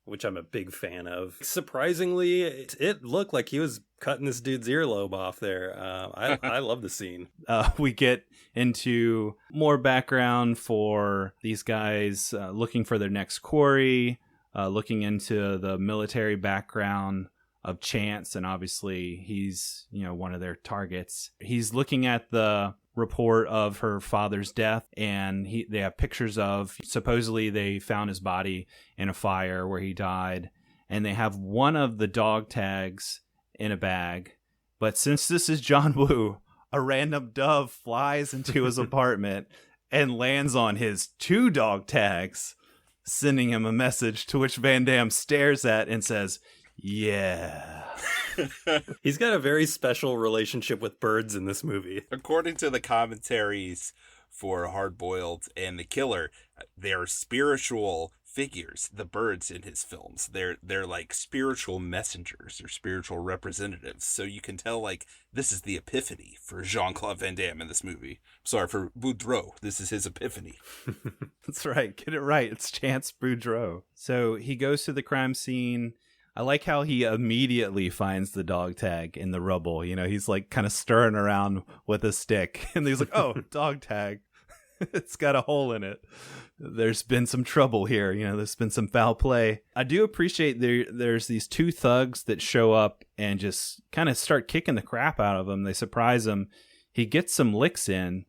which I'm a big fan of. Surprisingly, it looked like he was cutting this dude's earlobe off there. I love the scene. We get into more background for these guys looking for their next quarry, looking into the military background of Chance, and obviously he's one of their targets. He's looking at the report of her father's death, and they have pictures of, supposedly they found his body in a fire where he died, and they have one of the dog tags in a bag. But since this is John Woo, a random dove flies into his apartment and lands on his 2 dog tags, sending him a message, to which Van Damme stares at and says, yeah. He's got a very special relationship with birds in this movie. According to the commentaries for Hard Boiled and The Killer, they're spiritual figures, the birds in his films. They're like spiritual messengers or spiritual representatives. So you can tell, like, this is the epiphany for Jean-Claude Van Damme in this movie. Sorry, for Boudreaux. This is his epiphany. That's right. Get it right. It's Chance Boudreaux. So he goes to the crime scene. I like how he immediately finds the dog tag in the rubble. He's like kind of stirring around with a stick, and he's like, oh, dog tag. It's got a hole in it. There's been some trouble here. There's been some foul play. I do appreciate there's these 2 thugs that show up and just kind of start kicking the crap out of him. They surprise him. He gets some licks in,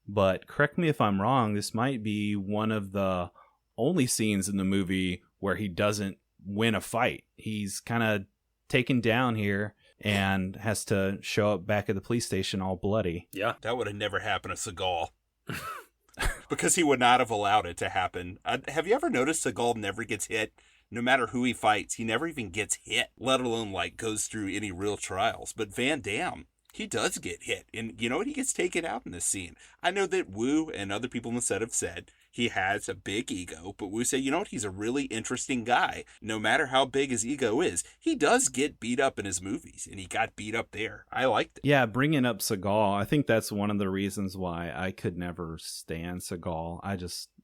but correct me if I'm wrong, this might be one of the only scenes in the movie where he doesn't win a fight. He's kind of taken down here and has to show up back at the police station all bloody. Yeah. That would have never happened to Seagal. Because he would not have allowed it to happen. Have you ever noticed Seagal never gets hit? No matter who he fights, he never even gets hit, let alone goes through any real trials. But Van Damme, he does get hit. And you know what? He gets taken out in this scene. I know that Wu and other people in the set have said he has a big ego, but Wu said, he's a really interesting guy. No matter how big his ego is, he does get beat up in his movies, and he got beat up there. I liked it. Yeah, bringing up Seagal, I think that's one of the reasons why I could never stand Seagal.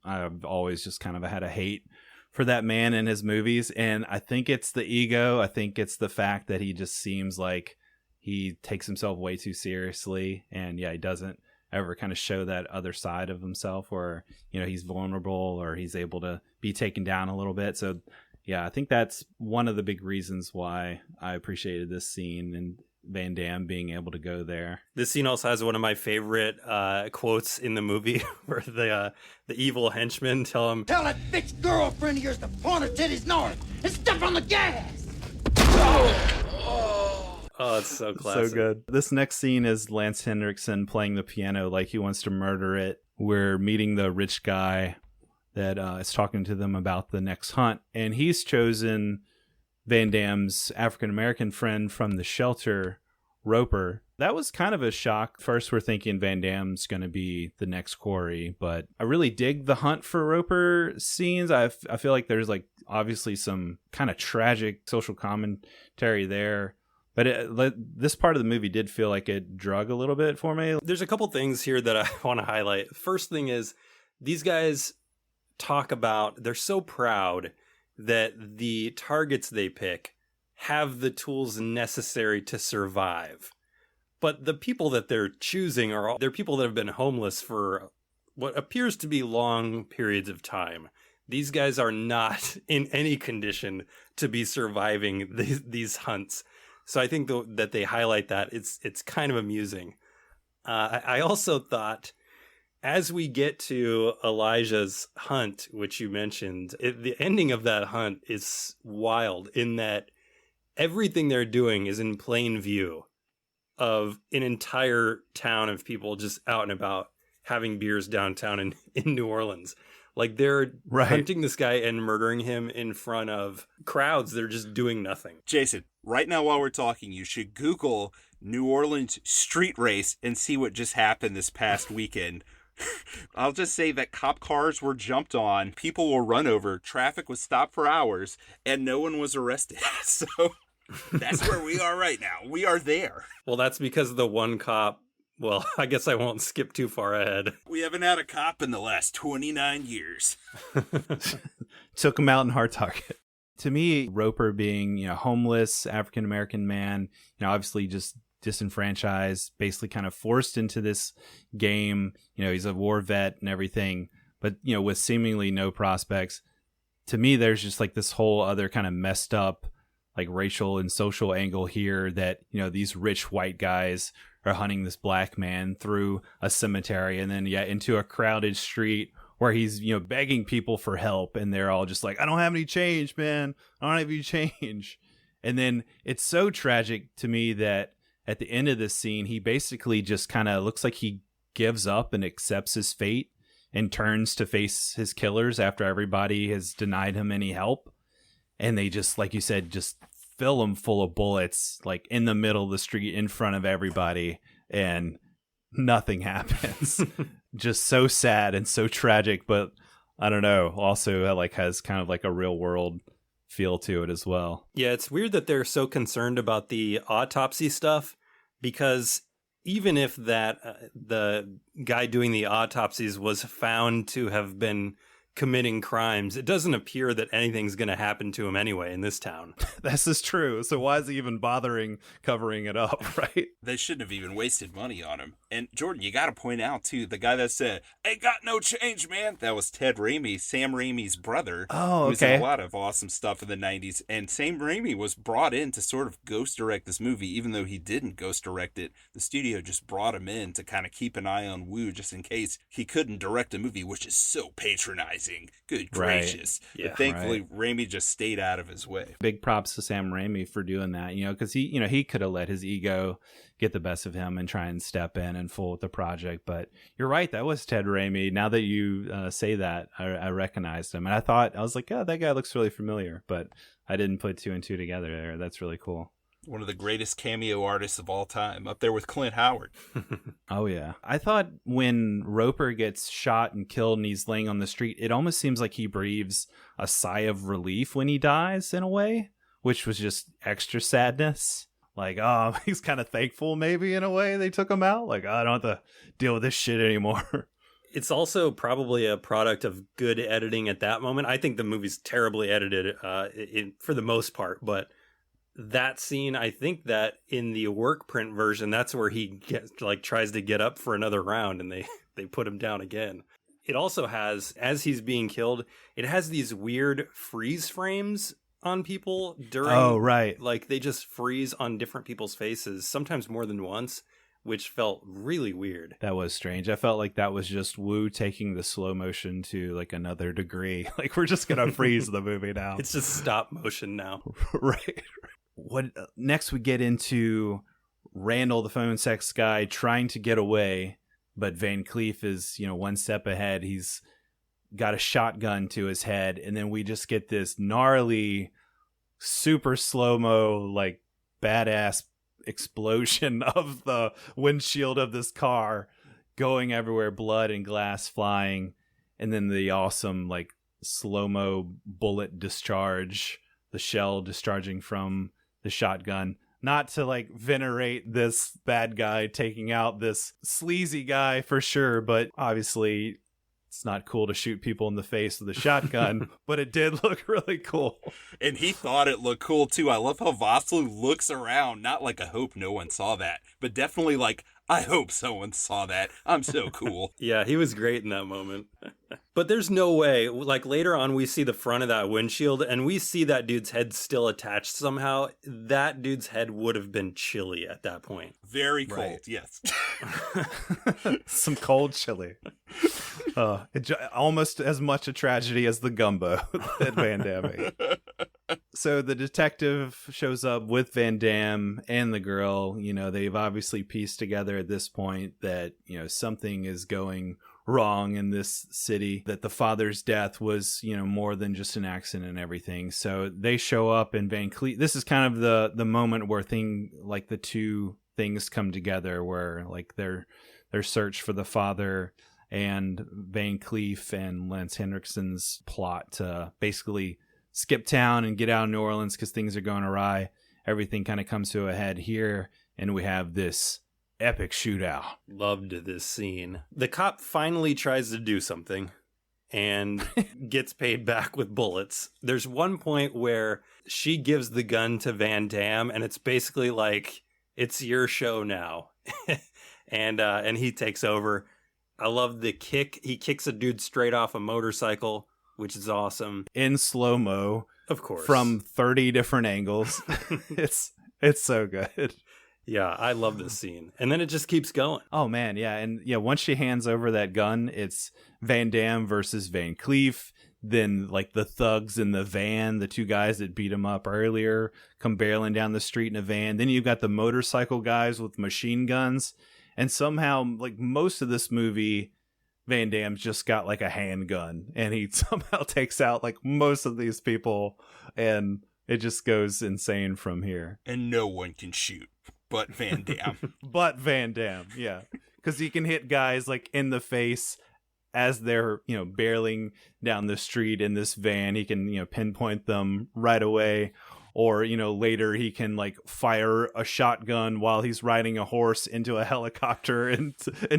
I've always just kind of had a hate for that man in his movies, and I think it's the ego. I think it's the fact that he just seems like he takes himself way too seriously, and he doesn't ever kind of show that other side of himself where, he's vulnerable or he's able to be taken down a little bit. So I think that's one of the big reasons why I appreciated this scene and Van Damme being able to go there. This scene also has one of my favorite quotes in the movie where the evil henchmen tell him, "Tell that bitch girlfriend of yours to point her titties north and step on the gas." Oh, it's so classic. So good. This next scene is Lance Henriksen playing the piano like he wants to murder it. We're meeting the rich guy that is talking to them about the next hunt, and he's chosen Van Damme's African-American friend from the shelter, Roper. That was kind of a shock. First, we're thinking Van Damme's going to be the next quarry, but I really dig the hunt for Roper scenes. I feel like there's obviously some kind of tragic social commentary there. But this part of the movie did feel like it drug a little bit for me. There's a couple things here that I want to highlight. First thing is, these guys talk about, they're so proud that the targets they pick have the tools necessary to survive. But the people that they're choosing they're people that have been homeless for what appears to be long periods of time. These guys are not in any condition to be surviving these hunts. So I think that they highlight that. It's kind of amusing. I also thought, as we get to Elijah's hunt, which you mentioned, the ending of that hunt is wild in that everything they're doing is in plain view of an entire town of people just out and about having beers downtown in New Orleans. Like they're Right. hunting this guy and murdering him in front of crowds. They're just doing nothing. Jason, right now while we're talking, you should Google New Orleans street race and see what just happened this past weekend. I'll just say that cop cars were jumped on, people were run over, traffic was stopped for hours, and no one was arrested. So that's where we are right now. We are there. Well, that's because the one cop, well, I guess I won't skip too far ahead. We haven't had a cop in the last 29 years. Took him out in hard target. To me, Roper being, homeless, African-American man, obviously just disenfranchised, basically kind of forced into this game. He's a war vet and everything, but, with seemingly no prospects. To me, there's just like this whole other kind of messed up, like racial and social angle here that, these rich white guys are hunting this black man through a cemetery and then, into a crowded street where he's, begging people for help. And they're all just like, I don't have any change, man. I don't have any change. And then it's so tragic to me that at the end of this scene, he basically just kind of looks like he gives up and accepts his fate and turns to face his killers after everybody has denied him any help. And they just, like you said, just fill him full of bullets, like in the middle of the street in front of everybody, and nothing happens. Just so sad and so tragic, but I don't know, also like has kind of like a real world feel to it as well. Yeah, it's weird that they're so concerned about the autopsy stuff, because even if that the guy doing the autopsies was found to have been committing crimes, it doesn't appear that anything's going to happen to him anyway in this town. This is true. So why is he even bothering covering it up, right? They shouldn't have even wasted money on him. And Jordan, you got to point out too, the guy that said, "Ain't got no change, man," that was Ted Raimi, Sam Raimi's brother. Oh, okay. Who's in a lot of awesome stuff in the 90s. And Sam Raimi was brought in to sort of ghost direct this movie, even though he didn't ghost direct it. The studio just brought him in to kind of keep an eye on Wu just in case he couldn't direct a movie, which is so patronizing. Good gracious. Right. Yeah, but thankfully, Raimi just stayed out of his way. Big props to Sam Raimi for doing that, because he could have let his ego get the best of him and try and step in and fool with the project. But you're right, that was Ted Raimi. Now that you say that, I recognized him. And I was like, yeah, that guy looks really familiar. But I didn't put two and two together there. That's really cool. One of the greatest cameo artists of all time, up there with Clint Howard. Oh, yeah. I thought when Roper gets shot and killed and he's laying on the street, it almost seems like he breathes a sigh of relief when he dies in a way, which was just extra sadness. Like, oh, he's kind of thankful maybe in a way they took him out. Like, oh, I don't have to deal with this shit anymore. It's also probably a product of good editing at that moment. I think the movie's terribly edited for the most part, but that scene, I think that in the work print version, that's where he tries to get up for another round and they put him down again. It also has, as he's being killed, it has these weird freeze frames on people during. Oh, right. Like they just freeze on different people's faces, sometimes more than once, which felt really weird. That was strange. I felt like that was just Wu taking the slow motion to like another degree. Like we're just going to freeze the movie now. It's just stop motion now. Right. What next we get into Randall, the phone sex guy, trying to get away, but Van Cleef is, one step ahead. He's got a shotgun to his head, and then we just get this gnarly, super slow-mo, like badass explosion of the windshield of this car going everywhere, blood and glass flying, and then the awesome like slow-mo bullet discharge, the shell discharging from the shotgun. Not to like venerate this bad guy taking out this sleazy guy for sure, but obviously it's not cool to shoot people in the face with a shotgun, but it did look really cool. And he thought it looked cool too. I love how Vosloo looks around, not like I hope no one saw that, but definitely like, I hope someone saw that. I'm so cool. Yeah, he was great in that moment. But there's no way, like later on we see the front of that windshield and we see that dude's head still attached somehow. That dude's head would have been chilly at that point. Very cold, right. Yes. Some cold chili. Almost as much a tragedy as the gumbo that Van Damme ate. So the detective shows up with Van Damme and the girl. You know, they've obviously pieced together at this point that, you know, something is going wrong in this city, that the father's death was, you know, more than just an accident and everything. So they show up in Van Cleef. This is kind of the moment where the two things come together, where like their search for the father and Van Cleef and Lance Henriksen's plot to basically skip town and get out of New Orleans because things are going awry. Everything kind of comes to a head here, and we have this epic shootout. Loved this scene. The cop finally tries to do something and gets paid back with bullets. There's one point where she gives the gun to Van Damme, and it's basically like, it's your show now. and he takes over. I love the kick. He kicks a dude straight off a motorcycle, which is awesome. In slow-mo. Of course. From 30 different angles. It's so good. Yeah, I love this scene. And then it just keeps going. Oh, man, yeah. And yeah, once she hands over that gun, it's Van Damme versus Van Cleef. Then, like, the thugs in the van, the two guys that beat him up earlier, come barreling down the street in a van. Then you've got the motorcycle guys with machine guns. And somehow, like, most of this movie, Van Damme's just got like a handgun, and he somehow takes out like most of these people, and it just goes insane from here. And no one can shoot but Van Damme. But Van Damme, yeah. Because he can hit guys like in the face as they're, you know, barreling down the street in this van. He can, you know, pinpoint them right away. Or, you know, later he can like fire a shotgun while he's riding a horse into a helicopter and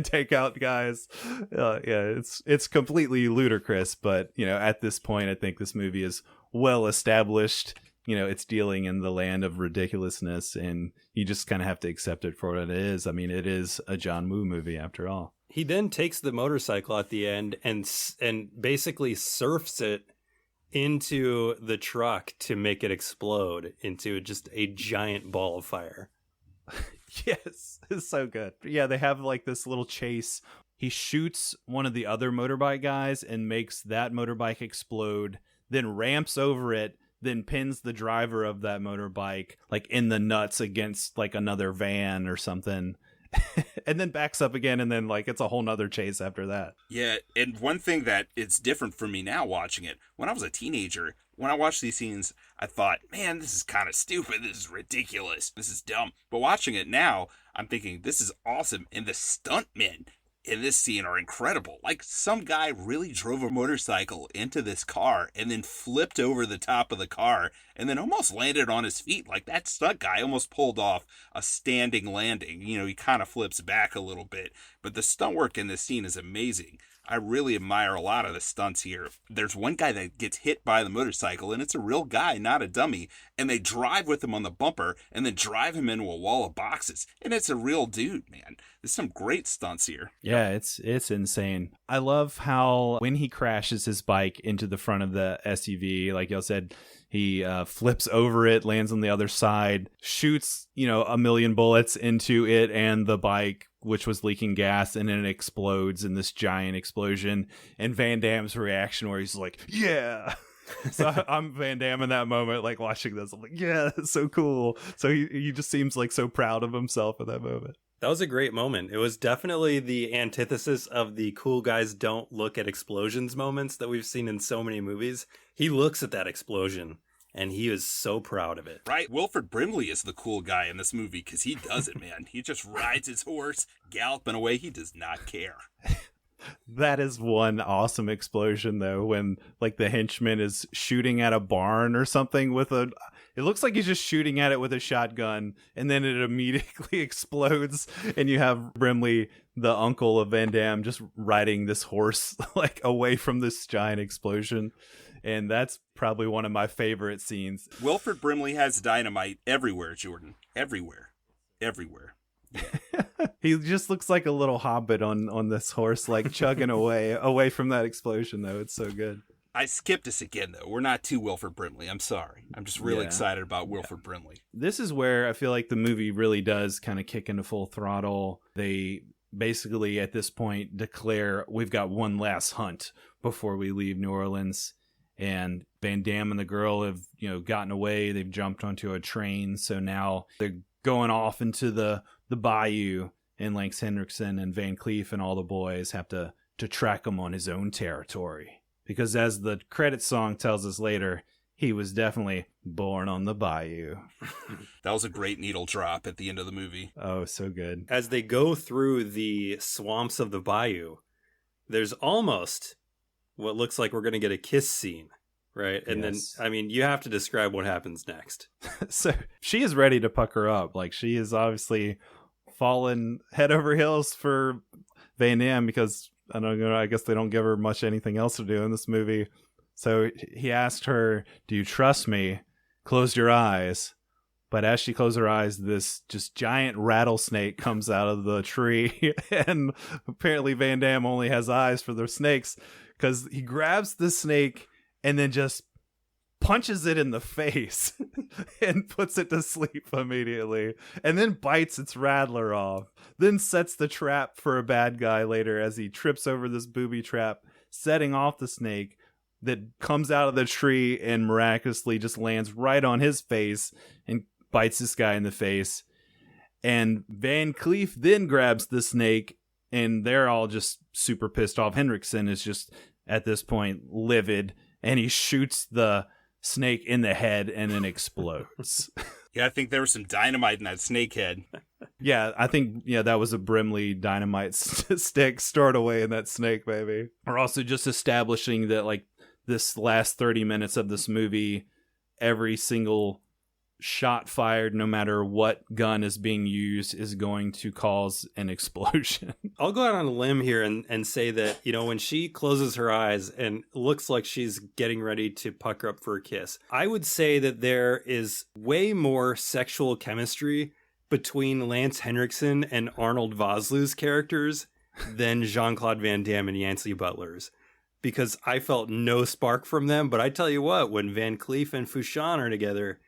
take out guys. Yeah, it's completely ludicrous. But, you know, at this point, I think this movie is well established. You know, it's dealing in the land of ridiculousness, and you just kind of have to accept it for what it is. I mean, it is a John Woo movie after all. He then takes the motorcycle at the end and basically surfs it into the truck to make it explode into just a giant ball of fire. Yes, it's so good. Yeah, they have like this little chase. He shoots one of the other motorbike guys and makes that motorbike explode, then ramps over it, then pins the driver of that motorbike like in the nuts against like another van or something. And then backs up again, and then like it's a whole nother chase after that. Yeah, and one thing that it's different for me now watching it, when I was a teenager, when I watched these scenes, I thought, man, this is kind of stupid, this is ridiculous, this is dumb. But watching it now, I'm thinking, this is awesome, and the stuntmen in this scene are incredible. Like, some guy really drove a motorcycle into this car and then flipped over the top of the car and then almost landed on his feet. Like, that stunt guy almost pulled off a standing landing. You know, he kind of flips back a little bit. But the stunt work in this scene is amazing. I really admire a lot of the stunts here. There's one guy that gets hit by the motorcycle, and it's a real guy, not a dummy. And they drive with him on the bumper and then drive him into a wall of boxes. And it's a real dude, man. There's some great stunts here. Yeah, it's insane. I love how when he crashes his bike into the front of the SUV, like y'all said, he flips over it, lands on the other side, shoots, you know, a million bullets into it and the bike, which was leaking gas, and then it explodes in this giant explosion. And Van Damme's reaction where he's like, yeah. So I'm Van Damme in that moment, like watching this. I'm like, yeah, that's so cool. So he just seems like so proud of himself in that moment. That was a great moment. It was definitely the antithesis of the cool guys don't look at explosions moments that we've seen in so many movies. He looks at that explosion, and he is so proud of it. Right. Wilford Brimley is the cool guy in this movie because he does it, man. He just rides his horse, galloping away. He does not care. That is one awesome explosion, though, when like the henchman is shooting at a barn or something with a... It looks like he's just shooting at it with a shotgun, and then it immediately explodes, and you have Brimley, the uncle of Van Damme, just riding this horse like away from this giant explosion. And that's probably one of my favorite scenes. Wilford Brimley has dynamite everywhere, Jordan. Everywhere. Everywhere. Yeah. He just looks like a little hobbit on this horse, like chugging away from that explosion, though. It's so good. I skipped us again, though. We're not too Wilford Brimley. I'm sorry. I'm just really excited about Wilford Brimley. This is where I feel like the movie really does kind of kick into full throttle. They basically, at this point, declare we've got one last hunt before we leave New Orleans. and Van Damme and the girl have, gotten away. They've jumped onto a train. So now they're going off into the Bayou, and Lance Henriksen and Van Cleef and all the boys have to track him on his own territory. Because as the credits song tells us later, he was definitely born on the Bayou. That was a great needle drop at the end of the movie. Oh, so good. As they go through the swamps of the Bayou, there's almost what looks like we're going to get a kiss scene, right? And Yes. then, you have to describe what happens next. So she is ready to pucker up. Like, she is obviously fallen head over heels for Van Damme because, I guess they don't give her much anything else to do in this movie. So he asked her, "Do you trust me? Close your eyes." But as she closed her eyes, this just giant rattlesnake comes out of the tree. And apparently Van Damme only has eyes for the snakes, because he grabs the snake and then just punches it in the face and puts it to sleep immediately, and then bites its rattler off, then sets the trap for a bad guy later as he trips over this booby trap, setting off the snake that comes out of the tree and miraculously just lands right on his face and bites this guy in the face. And Van Cleef then grabs the snake, and they're all just super pissed off. Henriksen is just at this point livid, and he shoots the snake in the head and then explodes. Yeah, I think there was some dynamite in that snake head. Yeah, I think that was a Brimley dynamite stick stored away in that snake, baby. We're also just establishing that, like, this last 30 minutes of this movie, every single shot fired, no matter what gun is being used, is going to cause an explosion. I'll go out on a limb here and say that, when she closes her eyes and looks like she's getting ready to pucker up for a kiss, I would say that there is way more sexual chemistry between Lance Henriksen and Arnold Vosloo's characters than Jean-Claude Van Damme and Yancey Butler's. Because I felt no spark from them. But I tell you what, when Van Cleef and Fouchon are together,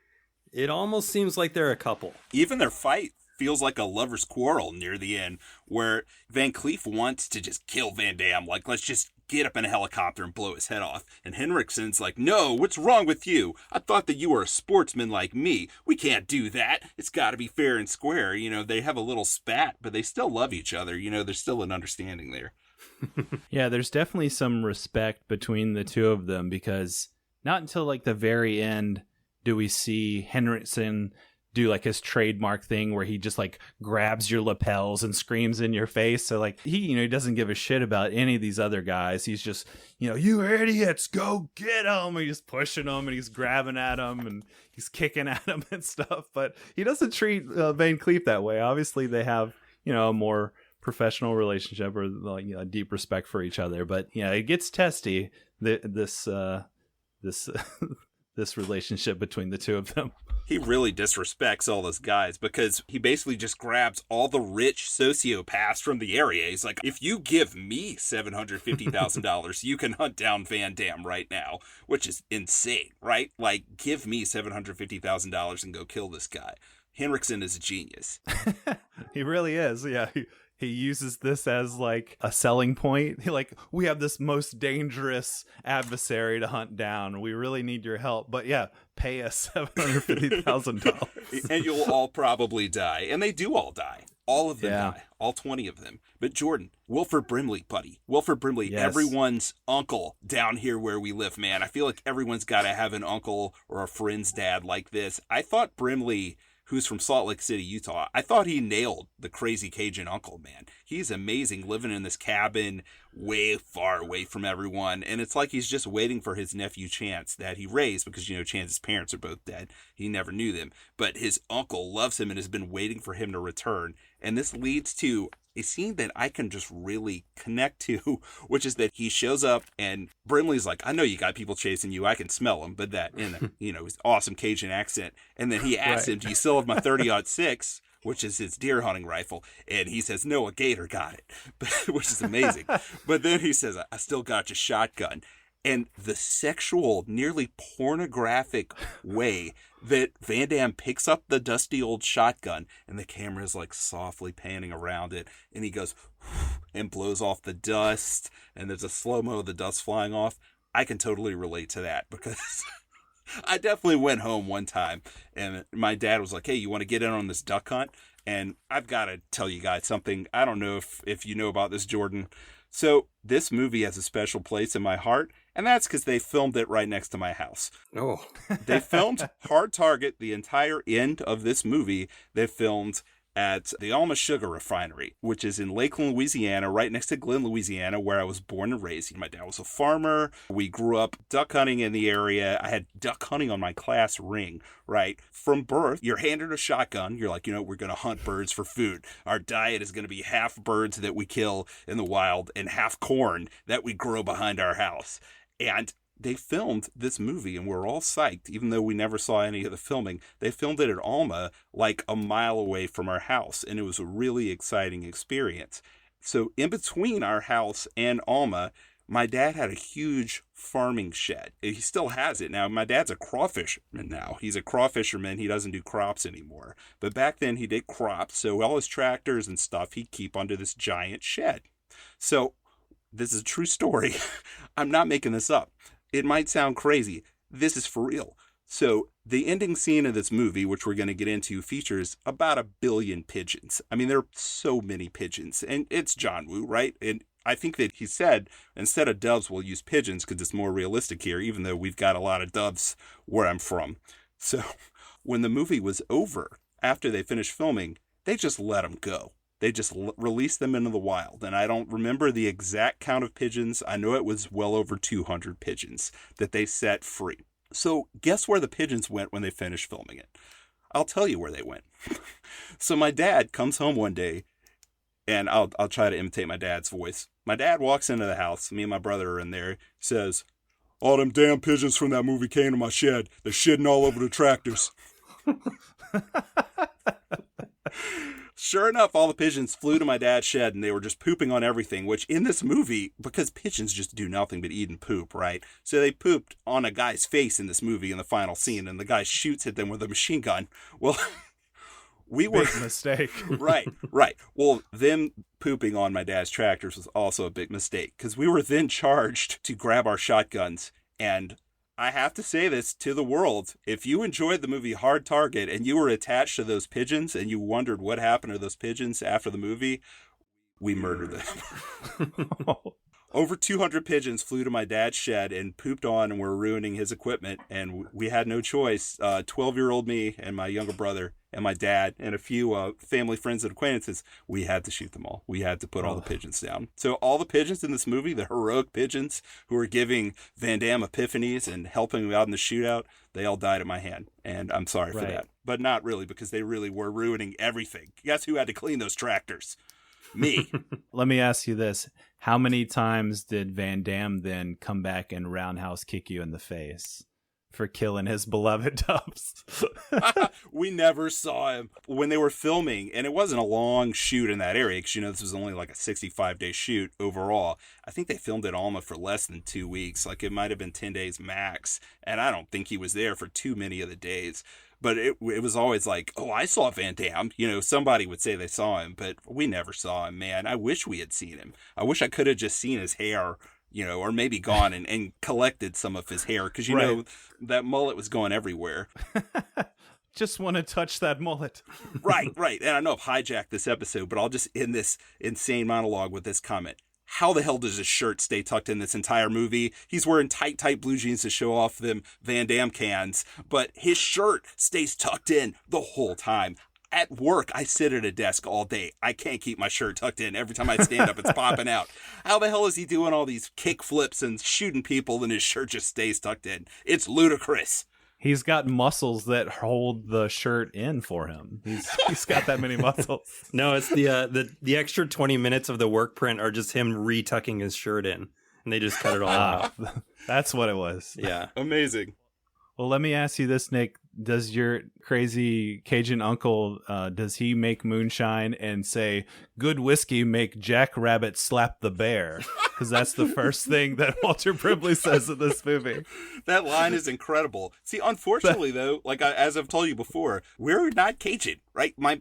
it almost seems like they're a couple. Even their fight feels like a lover's quarrel near the end, where Van Cleef wants to just kill Van Damme. Like, let's just get up in a helicopter and blow his head off. And Henriksen's like, "No, what's wrong with you? I thought that you were a sportsman like me. We can't do that. It's got to be fair and square." They have a little spat, but they still love each other. There's still an understanding there. Yeah, there's definitely some respect between the two of them, because not until like the very end do we see Henriksen do like his trademark thing where he just like grabs your lapels and screams in your face. So like he doesn't give a shit about any of these other guys. He's just, "You idiots, go get him." And he's pushing them and he's grabbing at them and he's kicking at them and stuff. But he doesn't treat Van Cleef that way. Obviously they have, a more professional relationship or like a deep respect for each other. But it gets testy, this this relationship between the two of them. He really disrespects all those guys because he basically just grabs all the rich sociopaths from the area. He's like, "If you give me $750,000, you can hunt down Van Damme right now," which is insane, right? Like, give me $750,000 and go kill this guy. Henriksen is a genius. He really is. Yeah. He uses this as like a selling point. We have this most dangerous adversary to hunt down. We really need your help. But yeah, pay us $750,000. And you'll all probably die. And they do all die. All of them die. All 20 of them. But Jordan, Wilford Brimley, buddy. Wilford Brimley, yes. Everyone's uncle down here where we live, man. I feel like everyone's got to have an uncle or a friend's dad like this. I thought Brimley, who's from Salt Lake City, Utah, I thought he nailed the crazy Cajun uncle, man. He's amazing, living in this cabin way far away from everyone. And it's like he's just waiting for his nephew Chance that he raised because, Chance's parents are both dead. He never knew them. But his uncle loves him and has been waiting for him to return. And this leads to a scene that I can just really connect to, which is that he shows up and Brimley's like, "I know you got people chasing you. I can smell them," but that in his awesome Cajun accent. And then he asks him, "Do you still have my 30-06?" which is his deer hunting rifle. And he says, "No, a gator got it," which is amazing. But then he says, "I still got your shotgun." And the sexual, nearly pornographic way that Van Damme picks up the dusty old shotgun and the camera is like softly panning around it. And he goes and blows off the dust. And there's a slow-mo of the dust flying off. I can totally relate to that because I definitely went home one time and my dad was like, hey, you want to get in on this duck hunt? And I've got to tell you guys something. I don't know if you know about this, Jordan. So this movie has a special place in my heart, and that's because they filmed it right next to my house. Oh. They filmed Hard Target, the entire end of this movie. They filmed at the Alma Sugar Refinery, which is in Lakeland, Louisiana, right next to Glen, Louisiana, where I was born and raised. My dad was a farmer. We grew up duck hunting in the area. I had duck hunting on my class ring, right? From birth, you're handed a shotgun. You're like, we're going to hunt birds for food. Our diet is going to be half birds that we kill in the wild and half corn that we grow behind our house. And they filmed this movie, and we're all psyched, even though we never saw any of the filming. They filmed it at Alma, like a mile away from our house, and it was a really exciting experience. So in between our house and Alma, my dad had a huge farming shed. He still has it. Now, my dad's a crawfisherman now. He's a crawfisherman. He doesn't do crops anymore. But back then, he did crops, so all his tractors and stuff he'd keep under this giant shed. So this is a true story. I'm not making this up. It might sound crazy. This is for real. So the ending scene of this movie, which we're going to get into, features about 1 billion pigeons. I mean, there are so many pigeons. And it's John Woo, right? And I think that he said, instead of doves, we'll use pigeons because it's more realistic here, even though we've got a lot of doves where I'm from. So when the movie was over, after they finished filming, they just let them go. They just released them into the wild. And I don't remember the exact count of pigeons. I know it was well over 200 pigeons that they set free. So guess where the pigeons went when they finished filming it? I'll tell you where they went. So my dad comes home one day, and I'll try to imitate my dad's voice. My dad walks into the house. Me and my brother are in there. Says, all them damn pigeons from that movie came to my shed. They're shitting all over the tractors. Sure enough, all the pigeons flew to my dad's shed, and they were just pooping on everything, which in this movie, because pigeons just do nothing but eat and poop, right? So they pooped on a guy's face in this movie in the final scene, and the guy shoots at them with a machine gun. Well, we were... Big mistake. Right. Well, them pooping on my dad's tractors was also a big mistake, because we were then charged to grab our shotguns, and I have to say this to the world. If you enjoyed the movie Hard Target and you were attached to those pigeons and you wondered what happened to those pigeons after the movie, we murdered them. Over 200 pigeons flew to my dad's shed and pooped on and were ruining his equipment. And we had no choice. 12-year-old me and my younger brother and my dad and a few family friends and acquaintances, we had to shoot them all. We had to put all the pigeons down. So all the pigeons in this movie, the heroic pigeons who were giving Van Damme epiphanies and helping him out in the shootout, they all died at my hand. And I'm sorry for that. But not really, because they really were ruining everything. Guess who had to clean those tractors? Me. Let me ask you this. How many times did Van Damme then come back and roundhouse kick you in the face for killing his beloved doves? We never saw him when they were filming, and it wasn't a long shoot in that area because, this was only like a 65-day shoot overall. I think they filmed at Alma for less than 2 weeks. Like, it might have been 10 days max, and I don't think he was there for too many of the days. But it was always like, oh, I saw Van Damme. Somebody would say they saw him, but we never saw him, man. I wish we had seen him. I wish I could have just seen his hair, or maybe gone and collected some of his hair. Because, that mullet was going everywhere. Just want to touch that mullet. Right. And I know I've hijacked this episode, but I'll just end this insane monologue with this comment. How the hell does his shirt stay tucked in this entire movie? He's wearing tight blue jeans to show off them Van Damme cans, but his shirt stays tucked in the whole time. At work, I sit at a desk all day. I can't keep my shirt tucked in. Every time I stand up, it's popping out. How the hell is he doing all these kick flips and shooting people and his shirt just stays tucked in? It's ludicrous. He's got muscles that hold the shirt in for him. He's got that many muscles. No, it's the extra 20 minutes of the work print are just him retucking his shirt in, and they just cut it all out. That's what it was. Yeah. Amazing. Well, let me ask you this, Nick. Does your crazy Cajun uncle, does he make moonshine and say, good whiskey make Jackrabbit slap the bear? Because that's the first thing that Walter Brimley says in this movie. That line is incredible. See, unfortunately, though, as I've told you before, we're not Cajun, right? My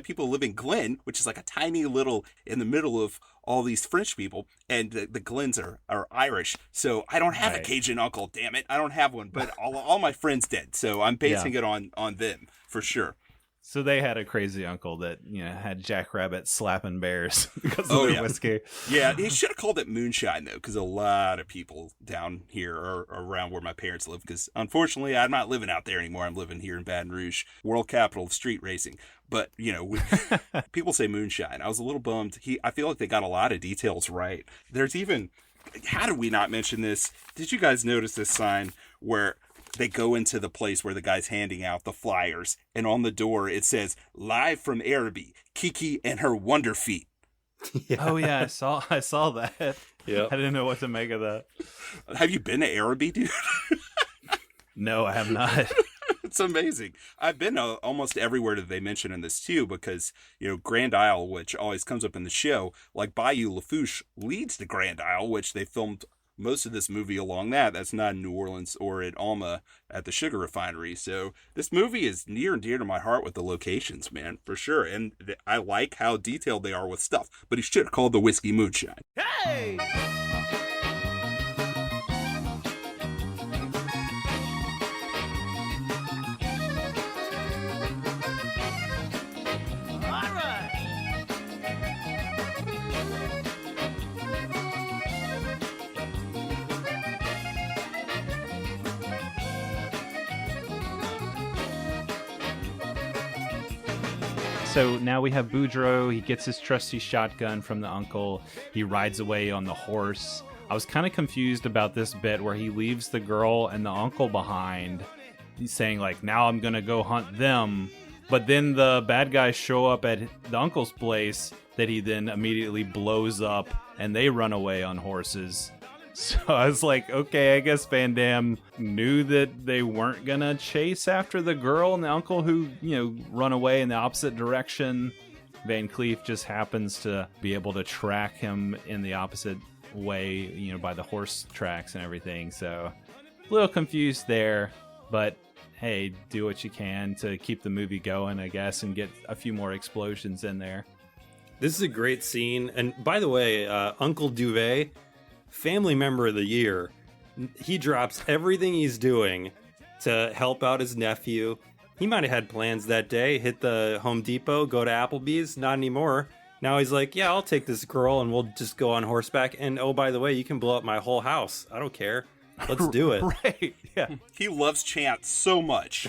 people live in Glen, which is like a tiny little in the middle of all these French people, and the Glens are Irish. So I don't have a Right. Cajun uncle, damn it. I don't have one, but all my friends did. So I'm basing it on them for sure. So they had a crazy uncle that, had jackrabbits slapping bears because of their whiskey. Yeah, he should have called it moonshine, though, because a lot of people down here are around where my parents live, because unfortunately, I'm not living out there anymore. I'm living here in Baton Rouge, world capital of street racing. But, people say moonshine. I was a little bummed. I feel like they got a lot of details right. There's even, how did we not mention this? Did you guys notice this sign where they go into the place where the guy's handing out the flyers, and on the door it says, "Live from Araby, Kiki and her Wonder Feet." Yeah. Oh yeah, I saw that. Yeah, I didn't know what to make of that. Have you been to Araby, dude? No, I have not. It's amazing. I've been almost everywhere that they mention in this too, because Grand Isle, which always comes up in the show, like Bayou Lafourche leads to Grand Isle, which they filmed most of this movie along that. That's not in New Orleans or at Alma at the sugar refinery. So this movie is near and dear to my heart with the locations, man, for sure. And I like how detailed they are with stuff, but he should have called the whiskey moonshine. Hey! So now we have Boudreaux. He gets his trusty shotgun from the uncle. He rides away on the horse. I was kind of confused about this bit where he leaves the girl and the uncle behind. He's saying, like, now I'm going to go hunt them. But then the bad guys show up at the uncle's place that he then immediately blows up, and they run away on horses. So I was like, okay, I guess Van Damme knew that they weren't going to chase after the girl and the uncle who, run away in the opposite direction. Van Cleef just happens to be able to track him in the opposite way, by the horse tracks and everything. So a little confused there, but hey, do what you can to keep the movie going, I guess, and get a few more explosions in there. This is a great scene. And by the way, Uncle Duvet, Family Member of the Year, he drops everything he's doing to help out his nephew. He might have had plans that day, hit the Home Depot, go to Applebee's, not anymore. Now he's like, yeah, I'll take this girl and we'll just go on horseback. And oh, by the way, you can blow up my whole house. I don't care. Let's do it. Right, yeah. He loves Chance so much.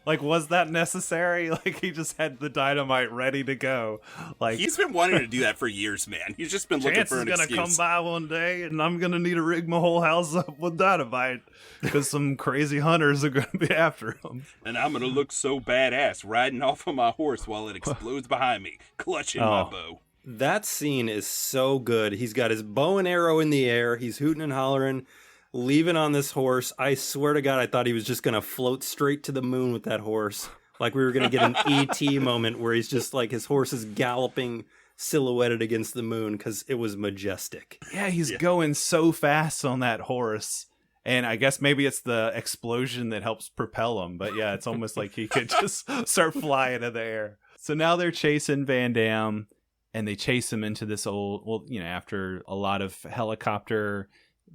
Like, was that necessary? Like, he just had the dynamite ready to go. Like, he's been wanting to do that for years, man. He's just been looking for an excuse. Chance is gonna come by one day, and I'm gonna need to rig my whole house up with dynamite because some crazy hunters are gonna be after him. And I'm gonna look so badass riding off of my horse while it explodes behind me, clutching my bow. That scene is so good. He's got his bow and arrow in the air. He's hooting and hollering, leaving on this horse. I swear to God, I thought he was just going to float straight to the moon with that horse. Like we were going to get an E.T. moment where he's just like his horse is galloping silhouetted against the moon because it was majestic. Yeah, he's going so fast on that horse. And I guess maybe it's the explosion that helps propel him. But yeah, it's almost like he could just start flying in the air. So now they're chasing Van Damme. And they chase him into this after a lot of helicopter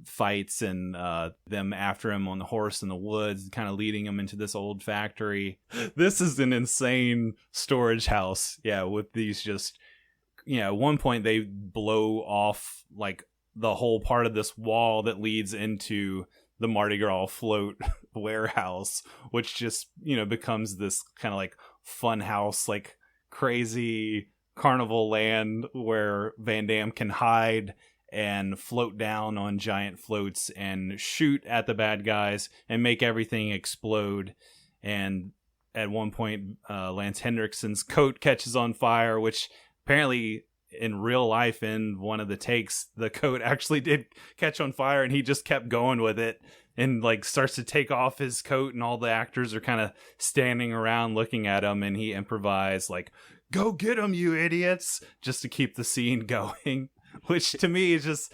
fights and them after him on the horse in the woods, kind of leading him into this old factory. This is an insane storage house. Yeah, with these just, at one point they blow off like the whole part of this wall that leads into the Mardi Gras float warehouse, which just, becomes this kind of like fun house, like crazy carnival land where Van Damme can hide and float down on giant floats and shoot at the bad guys and make everything explode. And at one point, Lance Henriksen's coat catches on fire, which apparently in real life, in one of the takes, the coat actually did catch on fire, and he just kept going with it and like starts to take off his coat, and all the actors are kind of standing around looking at him, and he improvised like, "Go get him, you idiots," just to keep the scene going, which to me is just,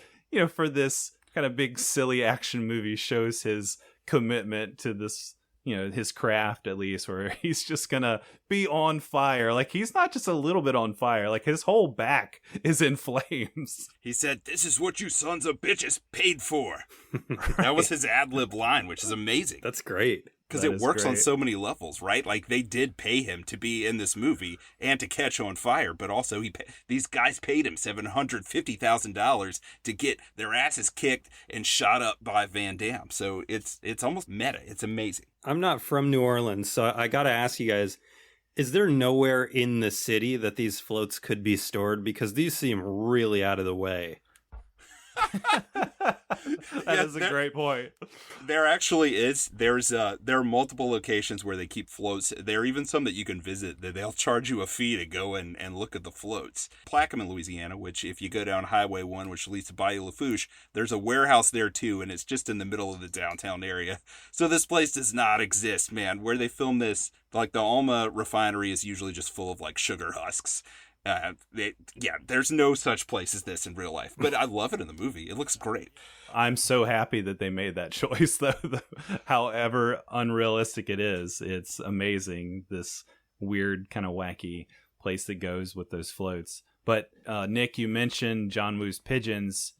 for this kind of big silly action movie, shows his commitment to this his craft, at least, where he's just gonna be on fire. Like, he's not just a little bit on fire, like his whole back is in flames. He said, "This is what you sons of bitches paid for." Right. That was his ad-lib line, which is amazing. That's great. Because it works on so many levels, right? Like, they did pay him to be in this movie and to catch on fire, but also these guys paid him $750,000 to get their asses kicked and shot up by Van Damme. So it's almost meta. It's amazing. I'm not from New Orleans, so I got to ask you guys, is there nowhere in the city that these floats could be stored? Because these seem really out of the way. That is a great point. There actually is. There are multiple locations where they keep floats. There are even some that you can visit that they'll charge you a fee to go in and look at the floats. Plaquemine, Louisiana, which if you go down Highway 1, which leads to Bayou Lafourche, there's a warehouse there too, and it's just in the middle of the downtown area. So this place does not exist, man. Where they film this, like the Alma refinery is usually just full of like sugar husks. There's no such place as this in real life, but I love it in the movie. It looks great. I'm so happy that they made that choice, though. However unrealistic it is, it's amazing. This weird kind of wacky place that goes with those floats. But Nick, you mentioned John Woo's pigeons,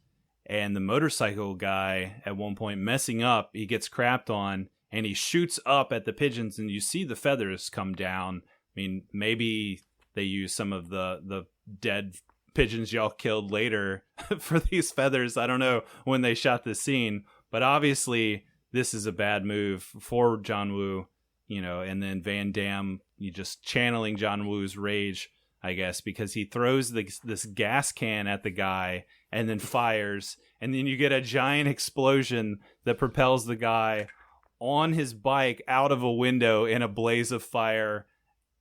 and the motorcycle guy at one point messing up. He gets crapped on, and he shoots up at the pigeons, and you see the feathers come down. I mean, maybe they use some of the dead pigeons y'all killed later for these feathers. I don't know when they shot this scene, but obviously this is a bad move for John Woo, and then Van Damme, you just channeling John Woo's rage, I guess, because he throws this gas can at the guy and then fires, and then you get a giant explosion that propels the guy on his bike out of a window in a blaze of fire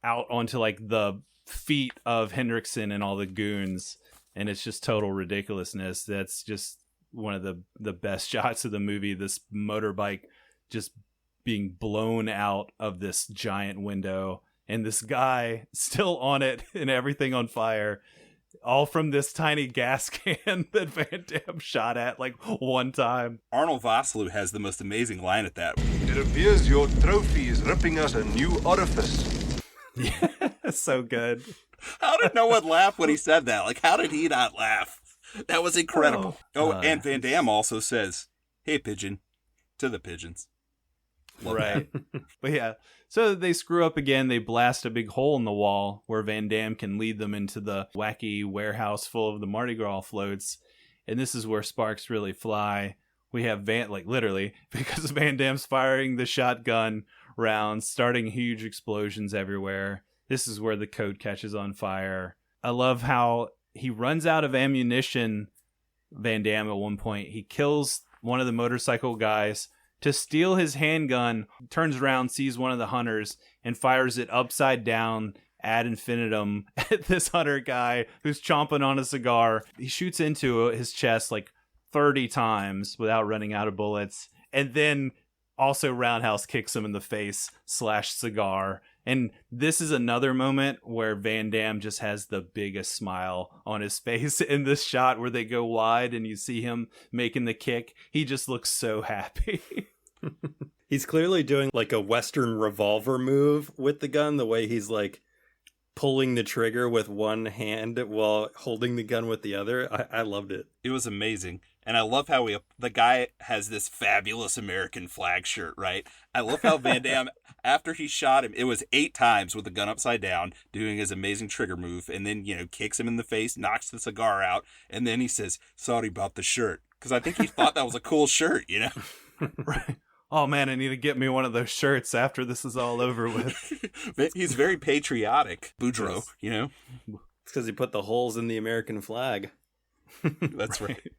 out onto like the feet of Hendrickson and all the goons, and it's just total ridiculousness. That's just one of the best shots of the movie, this motorbike just being blown out of this giant window and this guy still on it and everything on fire, all from this tiny gas can that Van Damme shot at like one time. Arnold Vosloo has the most amazing line at that. It appears your trophy is ripping us a new orifice. Yeah, so good. How did no one laugh when he said that? Like, how did he not laugh? That was incredible. And Van Damme also says, "Hey, pigeon," to the pigeons. Love right. But yeah, so they screw up again. They blast a big hole in the wall where Van Damme can lead them into the wacky warehouse full of the Mardi Gras floats. And this is where sparks really fly. We have literally, because Van Damme's firing the shotgun rounds, starting huge explosions everywhere. This is where the coat catches on fire. I love how he runs out of ammunition, Van Damme, at one point. He kills one of the motorcycle guys to steal his handgun, turns around, sees one of the hunters, and fires it upside down ad infinitum at this hunter guy who's chomping on a cigar. He shoots into his chest like 30 times without running out of bullets, and then also roundhouse kicks him in the face / cigar. And this is another moment where Van Damme just has the biggest smile on his face in this shot where they go wide and you see him making the kick. He just looks so happy. He's clearly doing like a Western revolver move with the gun, the way he's like pulling the trigger with one hand while holding the gun with the other. I loved it. It was amazing. And I love how the guy has this fabulous American flag shirt, right? I love how Van Damme, after he shot him, it was 8 times with the gun upside down, doing his amazing trigger move, and then, kicks him in the face, knocks the cigar out, and then he says, "Sorry about the shirt." Because I think he thought that was a cool shirt, Right. Oh, man, I need to get me one of those shirts after this is all over with. He's very patriotic, Boudreaux, It's because he put the holes in the American flag. That's right.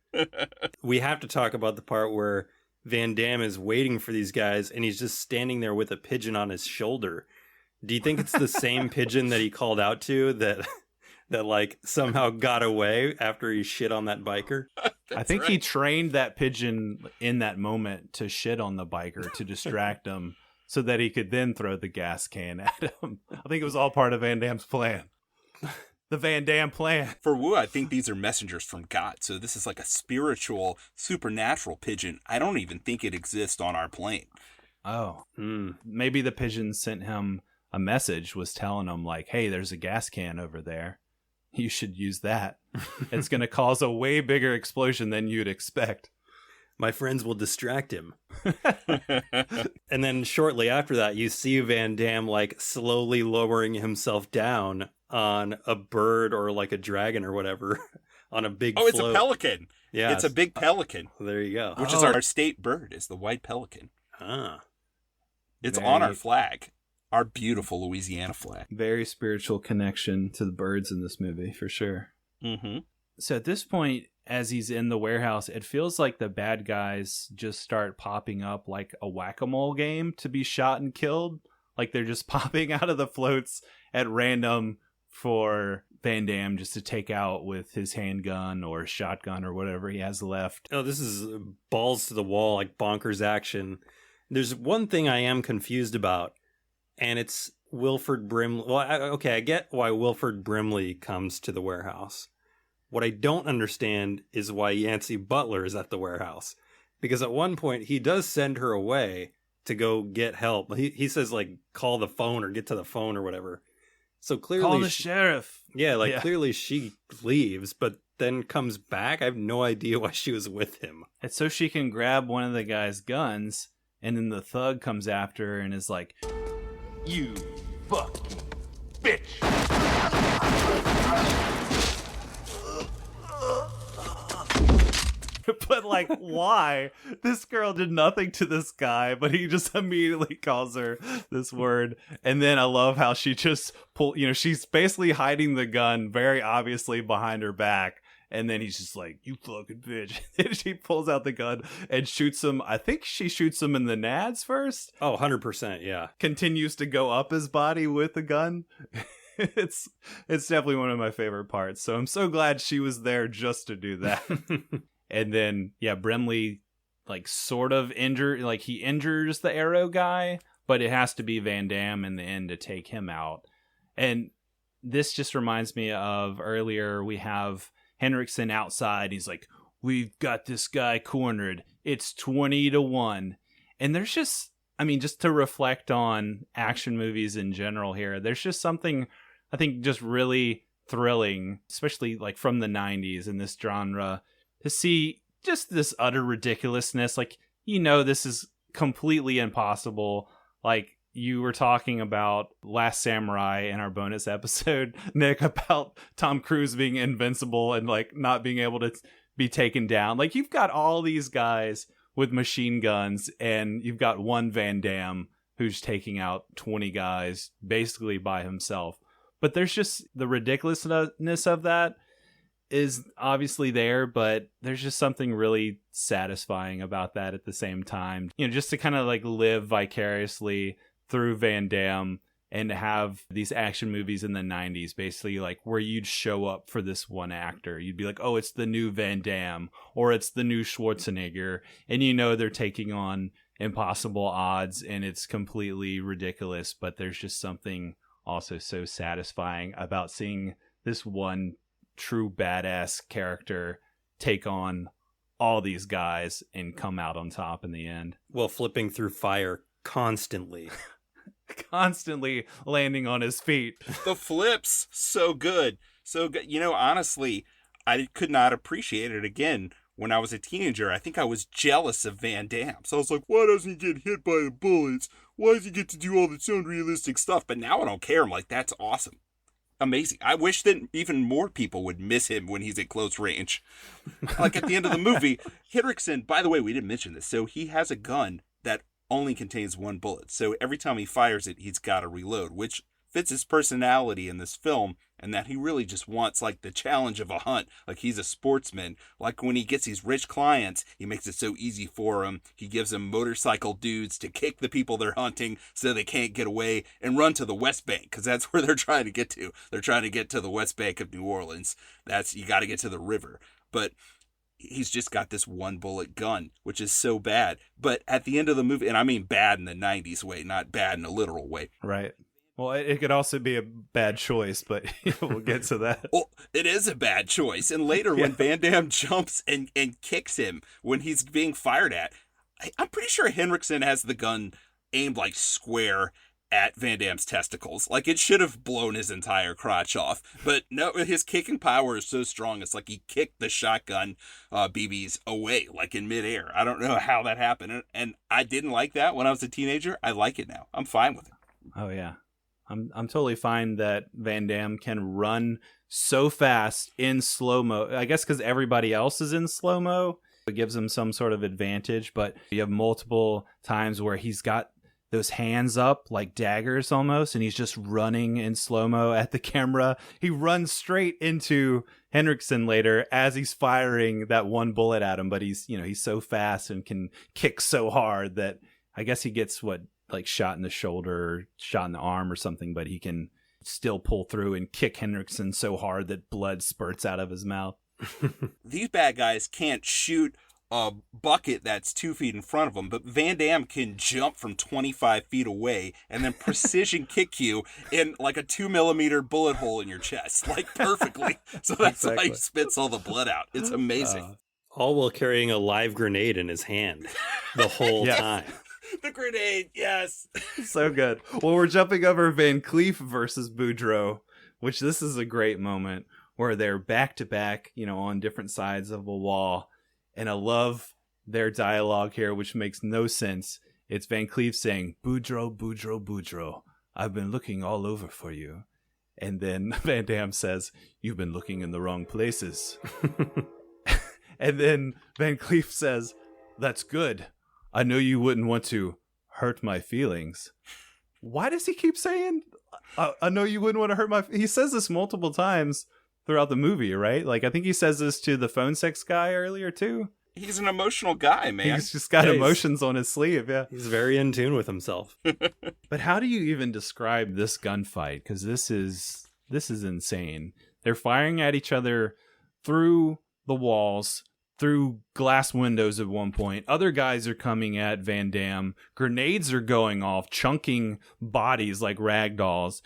We have to talk about the part where Van Damme is waiting for these guys and he's just standing there with a pigeon on his shoulder. Do you think it's the same pigeon that he called out to that like somehow got away after he shit on that biker? I think he trained that pigeon in that moment to shit on the biker to distract him so that he could then throw the gas can at him. I think it was all part of Van Damme's plan. The Van Damme plan. For Woo, I think these are messengers from God. So this is like a spiritual, supernatural pigeon. I don't even think it exists on our plane. Oh, maybe the pigeon sent him a message, was telling him like, hey, there's a gas can over there. You should use that. It's going to cause a way bigger explosion than you'd expect. My friends will distract him. And then shortly after that, you see Van Damme like slowly lowering himself down on a bird or like a dragon or whatever on a big float. It's a pelican. Yeah. It's a big pelican. There you go. Which is our state bird, is the white pelican. It's Very- on our flag. Our beautiful Louisiana flag. Very spiritual connection to the birds in this movie, for sure. Mm-hmm. So at this point, as he's in the warehouse, it feels like the bad guys just start popping up like a whack-a-mole game to be shot and killed. Like they're just popping out of the floats at random for Van Damme just to take out with his handgun or shotgun or whatever he has left. Oh, this is balls to the wall, like bonkers action. There's one thing I am confused about, and it's Wilford Brimley. Well, I get why Wilford Brimley comes to the warehouse. What I don't understand is why Yancey Butler is at the warehouse. Because at one point, he does send her away to go get help. He says, like, call the phone or get to the phone or whatever. So clearly... Call the sheriff. Yeah, clearly she leaves, but then comes back. I have no idea why she was with him. It's so she can grab one of the guy's guns, and then the thug comes after her and is like, You fucking bitch! but like, why? This girl did nothing to this guy, but he just immediately calls her this word. And then I love how she just she's basically hiding the gun very obviously behind her back. And then he's just like, you fucking bitch. And she pulls out the gun and shoots him. I think she shoots him in the nads first. Oh, 100%, yeah. Continues to go up his body with the gun. It's definitely one of my favorite parts. So I'm so glad she was there just to do that. And then, yeah, Brimley, like, sort of he injures the arrow guy, but it has to be Van Damme in the end to take him out. And this just reminds me of earlier, we have Henriksen outside. He's like, we've got this guy cornered. It's 20-1. And there's just, just to reflect on action movies in general here, there's just something, I think, just really thrilling, especially like from the 90s in this genre, to see just this utter ridiculousness. Like, this is completely impossible. Like, you were talking about Last Samurai in our bonus episode, Nick, about Tom Cruise being invincible and like not being able to be taken down. Like, you've got all these guys with machine guns, and you've got one Van Damme who's taking out 20 guys basically by himself. But there's just the ridiculousness of that is obviously there, but there's just something really satisfying about that at the same time. Just to kind of like live vicariously through Van Damme and have these action movies in the 90s, basically like where you'd show up for this one actor. You'd be like, oh, it's the new Van Damme or it's the new Schwarzenegger. And they're taking on impossible odds and it's completely ridiculous, but there's just something also so satisfying about seeing this one true badass character take on all these guys and come out on top in the end. Well, flipping through fire constantly. Constantly landing on his feet. The flips, so good. So good. Honestly, I could not appreciate it again when I was a teenager. I think I was jealous of Van Damme. So I was like, why doesn't he get hit by the bullets? Why does he get to do all this unrealistic stuff? But now I don't care. I'm like, that's awesome. Amazing. I wish that even more people would miss him when he's at close range. Like at the end of the movie, Henriksen, by the way, we didn't mention this. So he has a gun that only contains one bullet. So every time he fires it, he's got to reload, which fits his personality in this film, and that he really just wants like the challenge of a hunt. Like he's a sportsman. Like when he gets these rich clients, he makes it so easy for them. He gives them motorcycle dudes to kick the people they're hunting so they can't get away and run to the West Bank, because that's where they're trying to get to. They're trying to get to the West Bank of New Orleans. You got to get to the river. But he's just got this one bullet gun, which is so bad. But at the end of the movie, and I mean bad in the 90s way, not bad in a literal way. Right. Well, it could also be a bad choice, but we'll get to that. Well, it is a bad choice. And later when Van Damme jumps and kicks him when he's being fired at, I'm pretty sure Henriksen has the gun aimed like square at Van Damme's testicles. Like, it should have blown his entire crotch off. But no, his kicking power is so strong. It's like he kicked the shotgun BBs away, like in midair. I don't know how that happened. And I didn't like that when I was a teenager. I like it now. I'm fine with it. Oh, yeah. I'm totally fine that Van Damme can run so fast in slow-mo. I guess because everybody else is in slow-mo. It gives him some sort of advantage. But you have multiple times where he's got those hands up like daggers almost, and he's just running in slow-mo at the camera. He runs straight into Henriksen later as he's firing that one bullet at him, but he's so fast and can kick so hard that I guess he gets like shot in the shoulder or shot in the arm or something, but he can still pull through and kick Henriksen so hard that blood spurts out of his mouth. These bad guys can't shoot a bucket that's 2 feet in front of them, but Van Damme can jump from 25 feet away and then precision kick you in like a 2mm bullet hole in your chest, like perfectly. So that's Exactly. why he spits all the blood out. It's amazing. All while carrying a live grenade in his hand the whole time. The grenade, yes. So good. Well, we're jumping over Van Cleef versus Boudreaux, which this is a great moment where they're back to back, on different sides of a wall. And I love their dialogue here, which makes no sense. It's Van Cleef saying, "Boudreaux, Boudreaux, Boudreaux, I've been looking all over for you." And then Van Damme says, "You've been looking in the wrong places." And then Van Cleef says, "That's good. I know you wouldn't want to hurt my feelings." Why does he keep saying, I know you wouldn't want to hurt my... He says this multiple times throughout the movie, right? Like, I think he says this to the phone sex guy earlier, too. He's an emotional guy, man. He's just got emotions on his sleeve, yeah. He's very in tune with himself. But how do you even describe this gunfight? Because this is insane. They're firing at each other through the walls, through glass windows at one point. Other guys are coming at Van Damme. Grenades are going off, chunking bodies like rag dolls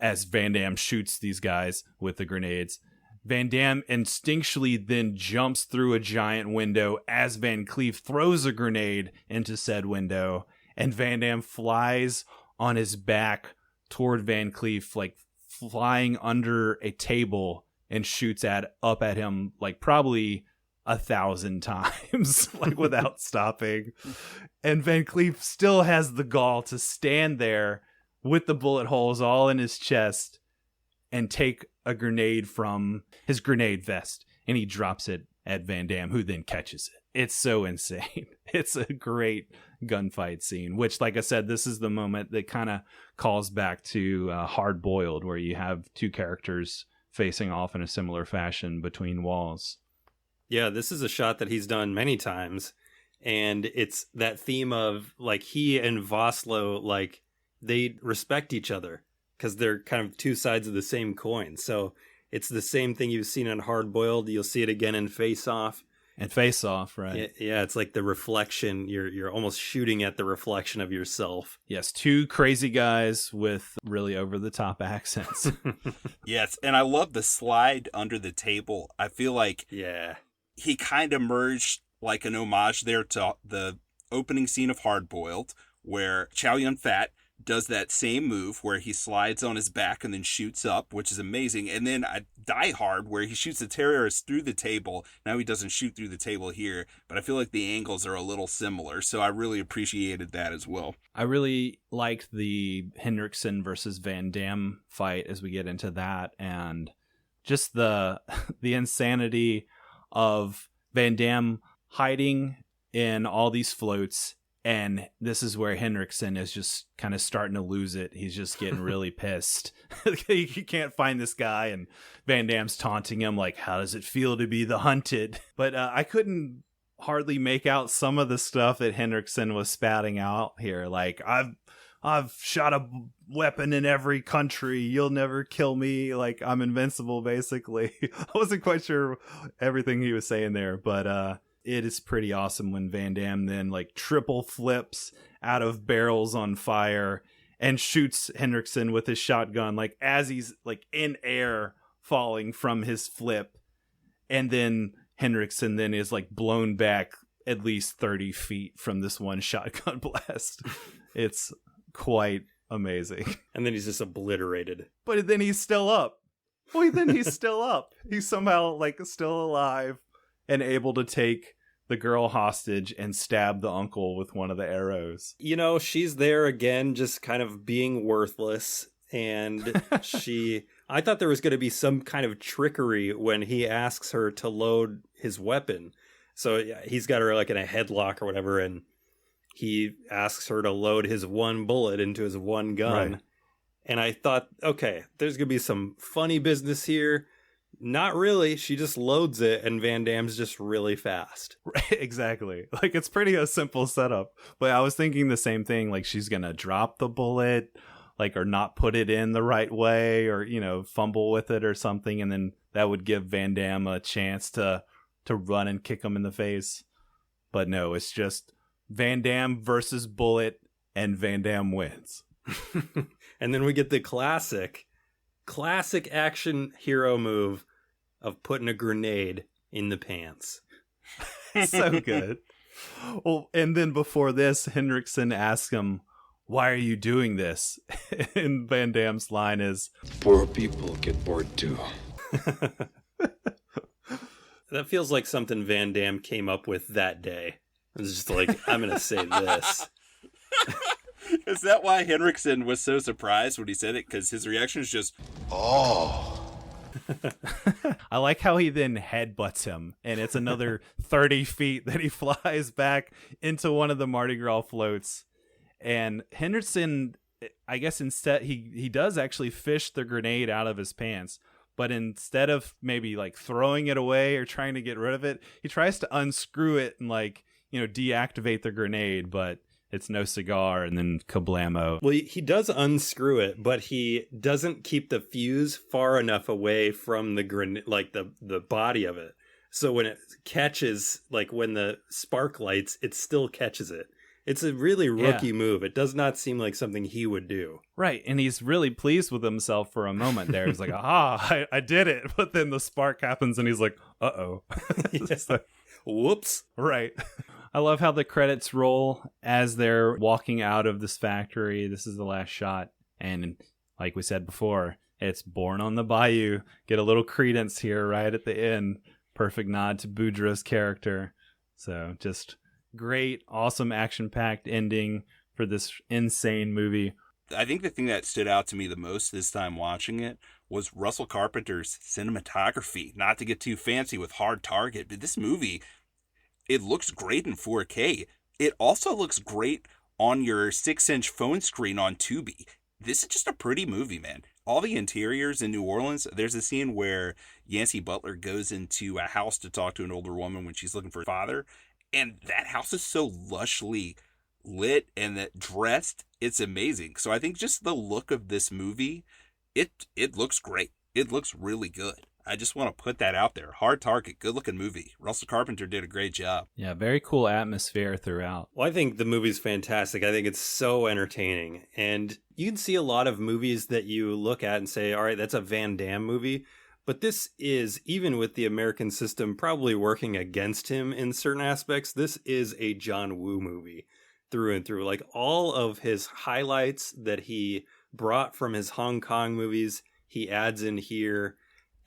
as Van Damme shoots these guys with the grenades. Van Damme instinctually then jumps through a giant window as Van Cleef throws a grenade into said window, and Van Damme flies on his back toward Van Cleef, like flying under a table, and shoots up at him like probably 1,000 times, like without stopping. And Van Cleef still has the gall to stand there with the bullet holes all in his chest and take a grenade from his grenade vest, and he drops it at Van Damme, who then catches it. It's so insane. It's a great gunfight scene, which, like I said, this is the moment that kind of calls back to Hard Boiled, where you have two characters facing off in a similar fashion between walls. Yeah, this is a shot that he's done many times, and it's that theme of, like, he and Vosloo, like, they respect each other because they're kind of two sides of the same coin. So it's the same thing you've seen in Hard Boiled. You'll see it again in Face Off. And Face Off, right? Yeah, it's like the reflection. You're almost shooting at the reflection of yourself. Yes, two crazy guys with really over-the-top accents. Yes, and I love the slide under the table. I feel like he kind of merged like an homage there to the opening scene of Hard Boiled, where Chow Yun-Fat does that same move where he slides on his back and then shoots up, which is amazing. And then Die Hard, where he shoots the terrorist through the table. Now he doesn't shoot through the table here, but I feel like the angles are a little similar. So I really appreciated that as well. I really liked the Henriksen versus Van Damme fight as we get into that, and just the insanity of Van Damme hiding in all these floats. And this is where Henriksen is just kind of starting to lose it. He's just getting really pissed. He can't find this guy, and Van Damme's taunting him like, "How does it feel to be the hunted?" But I couldn't hardly make out some of the stuff that Henriksen was spouting out here. Like, I've shot a weapon in every country. You'll never kill me. Like, I'm invincible, basically. I wasn't quite sure everything he was saying there, but it is pretty awesome when Van Damme then like triple flips out of barrels on fire and shoots Henriksen with his shotgun, like as he's like in air falling from his flip. And then Henriksen then is like blown back at least 30 feet from this one shotgun blast. It's quite amazing. And then he's just obliterated. But then he's still up. Well, then he's still up. He's somehow like still alive and able to take the girl hostage and stab the uncle with one of the arrows. You know, she's there again, just kind of being worthless. And I thought there was going to be some kind of trickery when he asks her to load his weapon. So he's got her like in a headlock or whatever, and he asks her to load his one bullet into his one gun. Right. And I thought, okay, there's going to be some funny business here. Not really. She just loads it, and Van Damme's just really fast. Right, exactly. Like, it's pretty a simple setup. But I was thinking the same thing. Like, she's going to drop the bullet, like, or not put it in the right way, or, you know, fumble with it or something. And then that would give Van Damme a chance to run and kick him in the face. But no, it's just Van Damme versus bullet, and Van Damme wins. And then we get the classic action hero move of putting a grenade in the pants. So good. Well, and then before this, Hendrickson asks him, "Why are you doing this?" And Van Damme's line is, "Poor people get bored too." That feels like something Van Damme came up with that day. It was just like, I'm going to say this. Is that why Henriksen was so surprised when he said it? Because his reaction is just, oh. I like how he then headbutts him, and it's another 30 feet that he flies back into one of the Mardi Gras floats. And Henderson, I guess instead, he does actually fish the grenade out of his pants. But instead of maybe like throwing it away or trying to get rid of it, he tries to unscrew it and like, you know, deactivate the grenade, but it's no cigar, and then kablamo. Well, he does unscrew it, but he doesn't keep the fuse far enough away from the grenade, like the body of it. So when it catches, like when the spark lights, it still catches it. It's a really rookie move. It does not seem like something he would do. Right, and he's really pleased with himself for a moment there. He's like, aha, I did it. But then the spark happens, and he's like, uh-oh. Like, whoops. Right. I love how the credits roll as they're walking out of this factory. This is the last shot. And like we said before, it's Born on the Bayou. Get a little Creedence here right at the end. Perfect nod to Boudreaux's character. So just great, awesome, action-packed ending for this insane movie. I think the thing that stood out to me the most this time watching it was Russell Carpenter's cinematography. Not to get too fancy with Hard Target, but this movie, it looks great in 4K. It also looks great on your 6-inch phone screen on Tubi. This is just a pretty movie, man. All the interiors in New Orleans, there's a scene where Yancey Butler goes into a house to talk to an older woman when she's looking for her father. And that house is so lushly lit and that dressed. It's amazing. So I think just the look of this movie, it looks great. It looks really good. I just want to put that out there. Hard Target, good looking movie. Russell Carpenter did a great job. Yeah, very cool atmosphere throughout. Well, I think the movie's fantastic. I think it's so entertaining. And you can see a lot of movies that you look at and say, all right, that's a Van Damme movie. But this is, even with the American system probably working against him in certain aspects, this is a John Woo movie through and through. Like all of his highlights that he brought from his Hong Kong movies, he adds in here.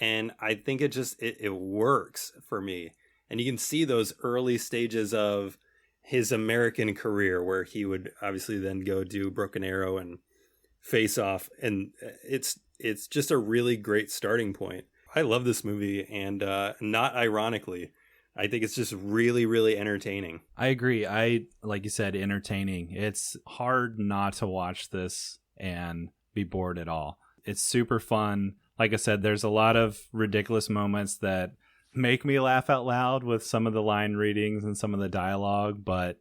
And I think it works for me. And you can see those early stages of his American career where he would obviously then go do Broken Arrow and Face Off. And it's just a really great starting point. I love this movie, and not ironically, I think it's just really, really entertaining. I agree. Like you said, entertaining. It's hard not to watch this and be bored at all. It's super fun. Like I said, there's a lot of ridiculous moments that make me laugh out loud with some of the line readings and some of the dialogue, but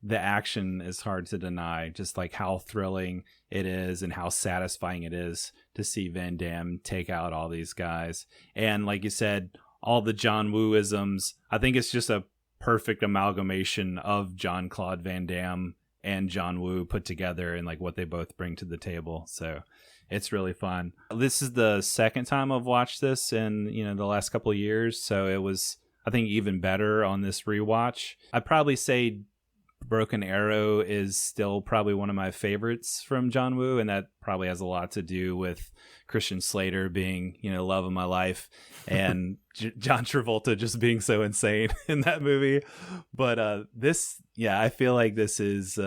the action is hard to deny, just like how thrilling it is and how satisfying it is to see Van Damme take out all these guys. And like you said, all the John Woo-isms, I think it's just a perfect amalgamation of Jean-Claude Van Damme and John Woo put together and like what they both bring to the table. So it's really fun. This is the second time I've watched this in, the last couple of years. So it was, I think, even better on this rewatch. I'd probably say Broken Arrow is still probably one of my favorites from John Woo, and that probably has a lot to do with Christian Slater being, love of my life, and John Travolta just being so insane in that movie. But I feel like this is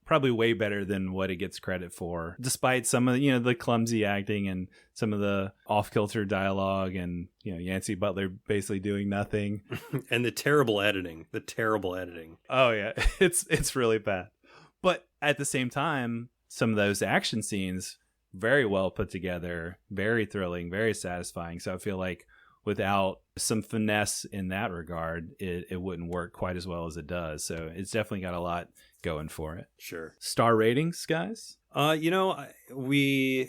probably way better than what it gets credit for, despite some of the clumsy acting and some of the off-kilter dialogue, and Yancey Butler basically doing nothing, and the terrible editing. Oh yeah, it's really bad. But at the same time, some of those action scenes very well put together, very thrilling, very satisfying. So I feel like without some finesse in that regard, it wouldn't work quite as well as it does. So it's definitely got a lot going for it. Sure. Star ratings, guys? Are you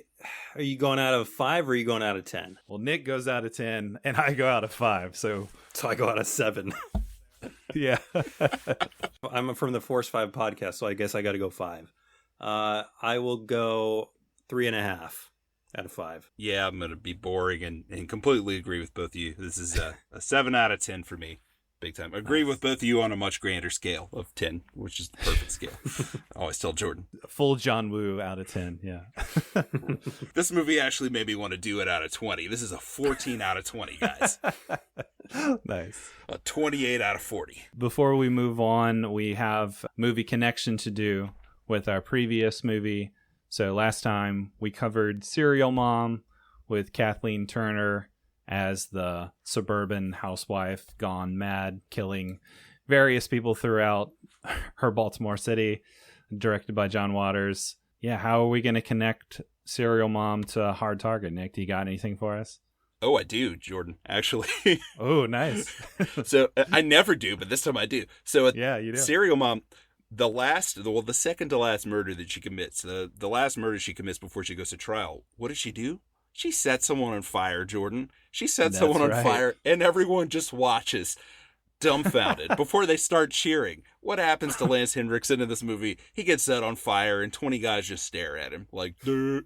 going out of 5 or are you going out of 10? Well, Nick goes out of 10 and I go out of 5. So I go out of 7. Yeah. I'm from the Force 5 podcast, so I guess I got to go 5. I will go 3.5 out of 5. Yeah, I'm going to be boring and completely agree with both of you. This is a 7 out of 10 for me. Big time. Agree with both of you on a much grander scale of 10, which is the perfect scale. I always tell Jordan. Full John Woo out of 10, yeah. This movie actually made me want to do it out of 20. This is a 14 out of 20, guys. Nice. A 28 out of 40. Before we move on, we have movie connection to do with our previous movie. So last time we covered Serial Mom with Kathleen Turner as the suburban housewife gone mad, killing various people throughout her Baltimore City, directed by John Waters. Yeah, how are we going to connect Serial Mom to Hard Target, Nick? Do you got anything for us? Oh, I do, Jordan, actually. Oh, nice. So I never do, but this time I do. So yeah, you do. Serial Mom, the second to last murder that she commits, the last murder she commits before she goes to trial, what does she do? She sets someone on fire, Jordan. She sets someone on fire, and everyone just watches, dumbfounded, before they start cheering. What happens to Lance Henriksen in this movie? He gets set on fire, and 20 guys just stare at him, like, duh,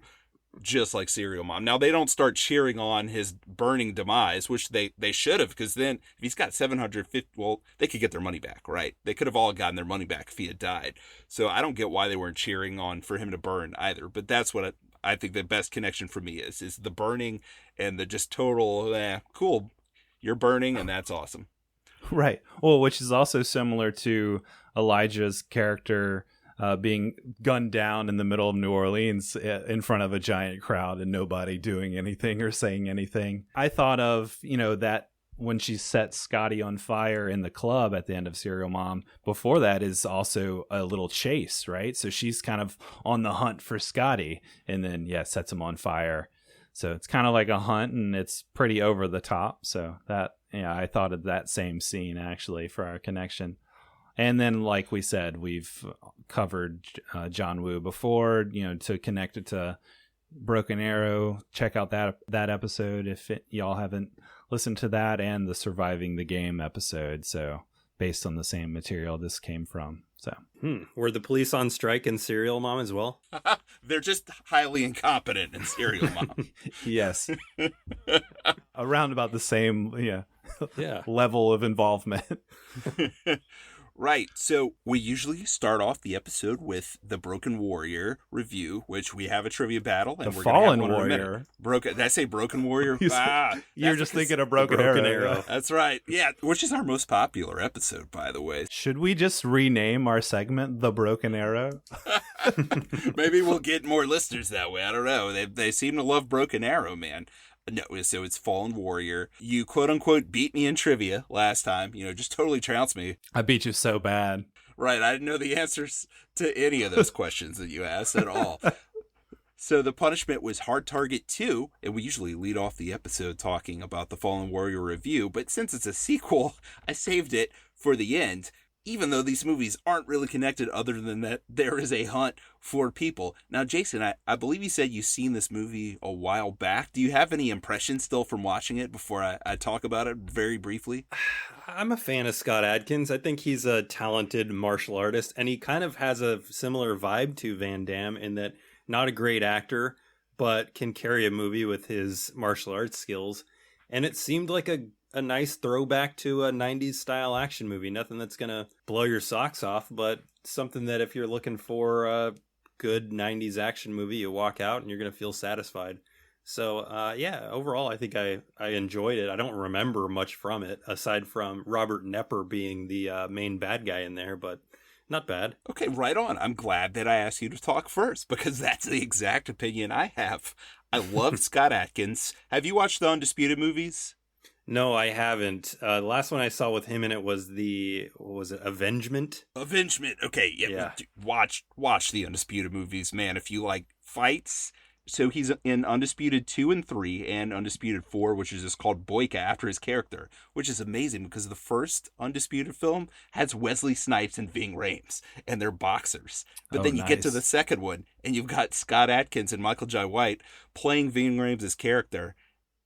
just like Serial Mom. Now, they don't start cheering on his burning demise, which they should have, because then, if he's got 750, well, they could get their money back, right? They could have all gotten their money back if he had died. So I don't get why they weren't cheering on for him to burn either, but that's what I think the best connection for me is the burning and the just total, cool, you're burning, and that's awesome. Right. Well, which is also similar to Elijah's character being gunned down in the middle of New Orleans in front of a giant crowd and nobody doing anything or saying anything. I thought of, that when she sets Scotty on fire in the club at the end of Serial Mom, before that is also a little chase, right? So she's kind of on the hunt for Scotty and then, sets him on fire. So it's kind of like a hunt and it's pretty over the top. So that, I thought of that same scene actually for our connection. And then, like we said, we've covered John Woo before, to connect it to Broken Arrow. Check out that episode if y'all haven't listened to that, and the Surviving the Game episode. So based on the same material this came from. So were the police on strike in Serial Mom as well? They're just highly incompetent in Serial Mom. Yes. Around about the same level of involvement. Right. So we usually start off the episode with the Broken Warrior review, which we have a trivia battle. And the we're Fallen gonna have one Warrior. Did I say Broken Warrior? You're just thinking of Broken Arrow. That's right. Yeah, which is our most popular episode, by the way. Should we just rename our segment The Broken Arrow? Maybe we'll get more listeners that way. I don't know. They seem to love Broken Arrow, man. No, so it's Fallen Warrior. You quote-unquote beat me in trivia last time. Just totally trounced me. I beat you so bad. Right, I didn't know the answers to any of those questions that you asked at all. So the punishment was Hard Target 2, and we usually lead off the episode talking about the Fallen Warrior review, but since it's a sequel, I saved it for the end. Even though these movies aren't really connected other than that there is a hunt for people. Now, Jason, I believe you said you've seen this movie a while back. Do you have any impressions still from watching it before I talk about it very briefly? I'm a fan of Scott Adkins. I think he's a talented martial artist, and he kind of has a similar vibe to Van Damme in that not a great actor, but can carry a movie with his martial arts skills. And it seemed like a a nice throwback to a 90s style action movie. Nothing that's going to blow your socks off, but something that if you're looking for a good 90s action movie, you walk out and you're going to feel satisfied. So, yeah, overall, I think I enjoyed it. I don't remember much from it, aside from Robert Nepper being the main bad guy in there, but not bad. Okay, right on. I'm glad that I asked you to talk first, because that's the exact opinion I have. I love Scott Adkins. Have you watched the Undisputed movies? No, I haven't. The last one I saw with him in it was what was it, Avengement? Avengement. Okay, yeah. Watch the Undisputed movies, man. If you like fights. So he's in Undisputed 2 and 3 and Undisputed 4, which is just called Boyka after his character, which is amazing because the first Undisputed film has Wesley Snipes and Ving Rhames, and they're boxers. But then you get to the second one, and you've got Scott Adkins and Michael Jai White playing Ving Rhames' character,